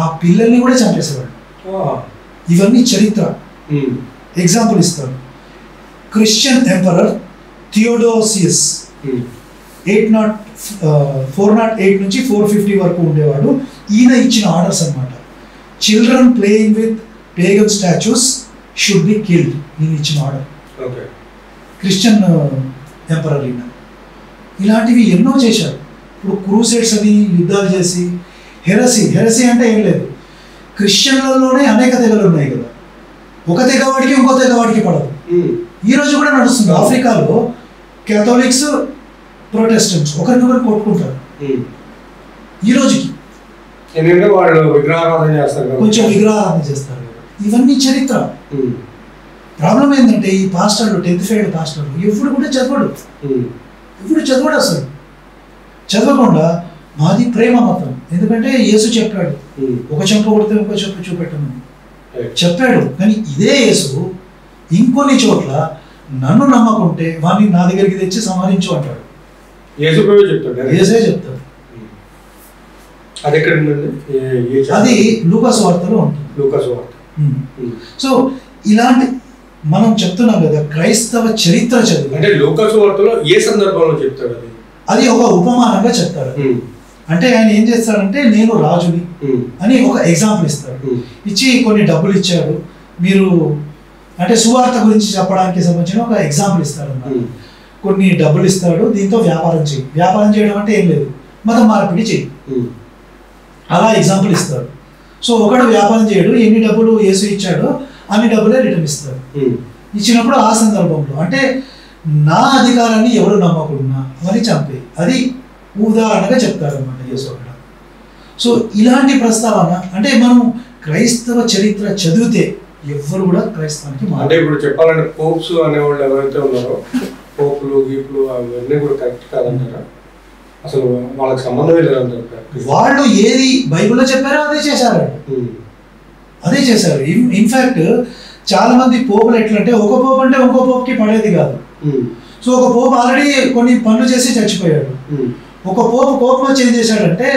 ఆ పిల్లల్ని కూడా చంపేసేవాడు. ఇవన్నీ చరిత్ర. ఎగ్జాంపుల్ ఇస్తాను. క్రిస్టియన్ ఎంపరర్ థియోడోసియస్ 408 నుంచి 450 వరకు ఉండేవాడు. ఈయన ఇచ్చిన ఆర్డర్స్ అన్నమాట. Children playing with pagan statues should be killed. ఈయన ఇచ్చిన ఆర్డర్. క్రిస్టియన్ ఎంపరర్ ఈయన. ఇలాంటివి ఎన్నో చేశారు. ఇప్పుడు క్రూసేడ్స్ అని యుద్ధాలు చేసి, హెరసీ అంటే ఏం లేదు, క్రిస్టియన్లలోనే అనేక తెగలు ఉన్నాయి కదా, ఒక తెగవాడికి ఇంకో తెగవాడికి పడదు. ఈ రోజు కూడా నడుస్తుంది. ఆఫ్రికాలో కేథోలిక్స్, ప్రొటెస్టెంట్స్ ఒకరినొకరు కొట్టుకుంటారు ఈ రోజుకి. కొంచెం విగ్రహారాధన చేస్తారు. ఇవన్నీ చరిత్ర. ప్రాబ్లం ఏంటంటే ఈ పాస్టర్లు, 10th ఫెయిల్డ్ పాస్టర్లు ఎప్పుడు కూడా చదవడు, అసలు చదవకుండా మాది ప్రేమ మతం. ఎందుకంటే యేసు చెప్పాడు, ఒక చెంప కొడితే ఇంకో చెంప చూపెట్టమని చెప్పాడు. కానీ ఇదే యేసు ఇంకొన్ని చోట్ల నన్ను నమ్మకుంటే వాడిని నా దగ్గరికి తెచ్చి సంహరించు అంటాడు. యేసే చెప్తాడు. అది లూకా సువార్తలో ఉంటుంది. సో ఇలాంటి మనం చెప్తున్నాం కదా, క్రైస్తవ చరిత్ర చదువు అంటే లూకా సువార్తలో ఏ సందర్భంలో చెప్తాడు, అది ఒక ఉపమానంగా చెప్తాడు. అంటే ఆయన ఏం చేస్తాడంటే, నేను రాజుని అని ఒక ఎగ్జాంపుల్ ఇస్తాడు. ఇచ్చి కొన్ని డబ్బులు ఇచ్చాడు, మీరు అంటే సువార్త గురించి చెప్పడానికి సంబంధించిన ఒక ఎగ్జాంపుల్ ఇస్తాడు అన్నమాట. కొన్ని డబ్బులు ఇస్తాడు, దీంతో వ్యాపారం చేయి. వ్యాపారం చేయడం అంటే ఏం లేదు, మతం మార్పిడి చేయి, అలా ఎగ్జాంపుల్ ఇస్తాడు. సో ఒకడు వ్యాపారం చేయడు, ఎన్ని డబ్బులు యేసు ఇచ్చాడో అన్ని డబ్బులే రిటర్న్ ఇస్తాడు. ఇచ్చినప్పుడు ఆ సందర్భంలో అంటే నా అధికారాన్ని ఎవరు నమ్మకుండా అని చంపే, అది ఉదాహరణగా చెప్తాడు అన్నమాట యేసు అక్కడ. సో ఇలాంటి ప్రస్తావన అంటే మనం క్రైస్తవ చరిత్ర చదివితే ఎవ్వరు కూడా క్రైస్తవానికి అంటే ఇప్పుడు చెప్పాలంటే పోప్స్ అనేవాళ్ళు ఎవరైతే ఉన్నారో పోపులు గీపులు అవన్నీ కూడా కరెక్ట్ కాదంటారా? అసలు వాళ్ళకి సంబంధమే లేదంటారు. వాళ్ళు ఏది బైబిల్లో చెప్పారో అదే చేశారు, అదే చేశారు. ఇన్ఫాక్ట్ చాలా మంది పోపులు ఎట్లంటే ఒక పోపు అంటే ఇంకో పోపుకి పడేది కాదు. సో ఒక పోపు ఆల్రెడీ కొన్ని పనులు చేసి చచ్చిపోయాడు. ఒక పోపు కోపం వచ్చి ఏం చేశాడంటే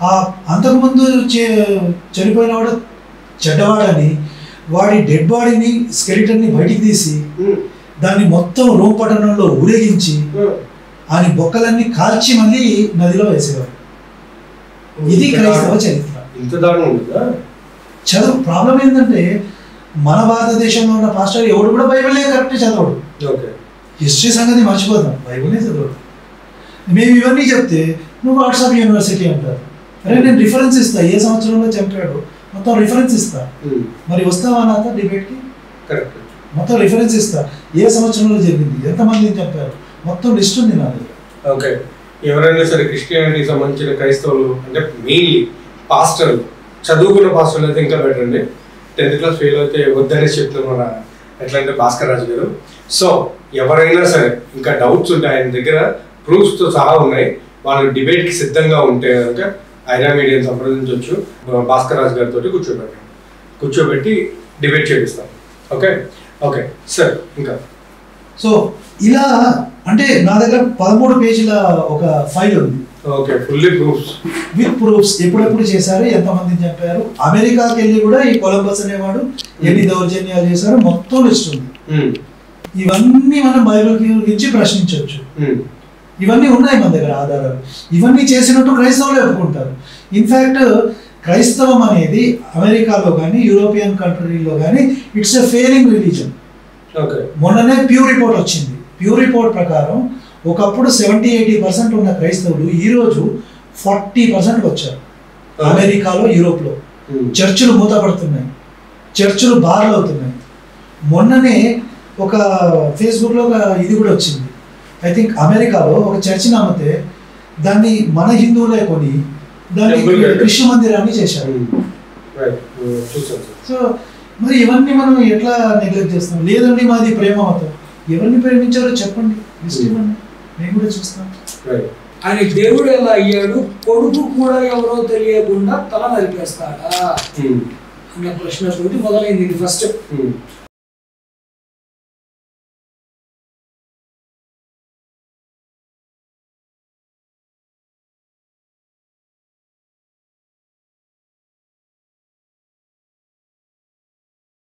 ఆ అంతకుముందు చనిపోయిన వాడు చెడ్డవాడని వాడి డెడ్ బాడీని స్కెలిటన్ని బయటికి తీసి దాన్ని మొత్తం రోమ్ పట్టణంలో ఊరేగించి ఆయన బొక్కలన్నీ కాల్చి మళ్ళీ నదిలో వేసేవారు. ఇది క్రైస్తవ చరిత్ర. చదువు ప్రాబ్లం ఏంటంటే మన భారతదేశంలో ఉన్న పాస్టర్ ఎవడు కూడా బైబిలే కరెక్ట్ చదవడు, హిస్టరీ సంగతి మర్చిపోతాం, బైబిలే చదవడు. మేము ఇవన్నీ చెప్తే నువ్వు వాట్సాప్ యూనివర్సిటీ అంటారు. అరే నేను రిఫరెన్స్ ఇస్తా, ఏ సంవత్సరంలో చంపాడు మొత్తం రిఫరెన్స్ ఇస్తా. మరి వస్తావా నాతో డిబేట్కి? మొత్తం రిఫరెన్స్ ఇస్తా, ఏ సంవత్సరంలో జరిగింది, ఎంతమందిని చంపారు, మొత్తం లిస్ట్ ఉంది నా దగ్గర. ఓకే, ఎవరైనా సరే క్రిస్టియానిటీకి సంబంధించిన క్రైస్తవులు అంటే మెయిన్లీ పాస్టర్లు, చదువుకున్న పాస్టర్లు అయితే ఇంకా బెటర్ అండి. 10th క్లాస్ ఫెయిల్ అయితే వద్దనేసి చెప్తున్నారు మన ఎట్లా అంటే భాస్కర్ రాజు గారు. సో ఎవరైనా సరే ఇంకా డౌట్స్ ఉంటే ఆయన దగ్గర ప్రూఫ్స్తో సహా ఉన్నాయి, వాళ్ళు డిబేట్కి సిద్ధంగా ఉంటే కనుక ఐరా మీడియాని సంప్రదించవచ్చు. భాస్కర్ రాజు గారితో కూర్చోబెట్టి డిబేట్ చేపిస్తాం. Okay okay sir. ఇంకా సో ఇలా అంటే నా దగ్గర 13 పేజీల ఒక ఫైల్ ఉంది. Okay, fully proofs with proofs, ఎప్పుడెప్పుడు చేశారు, ఎంతమందిని చంపారు, అమెరికాకి వెళ్ళి కూడా ఈ కొలంబస్ అనేవాడు ఎన్ని దౌర్జన్యాలు చేశారో మొత్తం లిస్ట్ ఉంది. ఇవన్నీ మనం బైబిల్ గురించి ప్రశ్నించవచ్చు. ఇవన్నీ ఉన్నాయి మన దగ్గర ఆధారాలు. ఇవన్నీ చేసినట్టు క్రైస్తవులు ఒప్పుకుంటారు. ఇన్ఫ్యాక్ట్ క్రైస్తవం అనేది అమెరికాలో కానీ యూరోపియన్ కంట్రీలో కానీ ఇట్స్ ఎ ఫెయిలింగ్ రిలీజన్. మొన్ననే ప్యూర్ రిపోర్ట్ వచ్చింది. ప్యూర్ రిపోర్ట్ ప్రకారం ఒకప్పుడు 70-80% ఉన్న క్రైస్తవులు ఈరోజు 40% వచ్చారు. అమెరికాలో, యూరోప్లో చర్చిలు మూతపడుతున్నాయి, చర్చిలు బార్లు అవుతున్నాయి. మొన్ననే ఒక ఫేస్బుక్లో ఒక ఇది కూడా వచ్చింది. ఐ థింక్ అమెరికాలో ఒక చర్చిని అమ్మితే దాన్ని మన హిందువులే కొని దాన్ని కృష్ణ మందిరాన్ని చేశారు. సో మరి ఇవన్నీ మనం ఎట్లా నెగ్లెక్ట్ చేస్తాం? లేదండి మాది ప్రేమ మతం. ఎవరిని ప్రేమించారో చెప్పండి, లిస్ట్ ఇవ్వండి, నేను కూడా చూస్తాను. ఆయన దేవుడు ఎలా అయ్యాడు, కొడుకు కూడా ఎవరో తెలియకుండా తల నరికేస్తాడా అన్న ప్రశ్నతోటి మొదలైంది ఇది ఫస్ట్.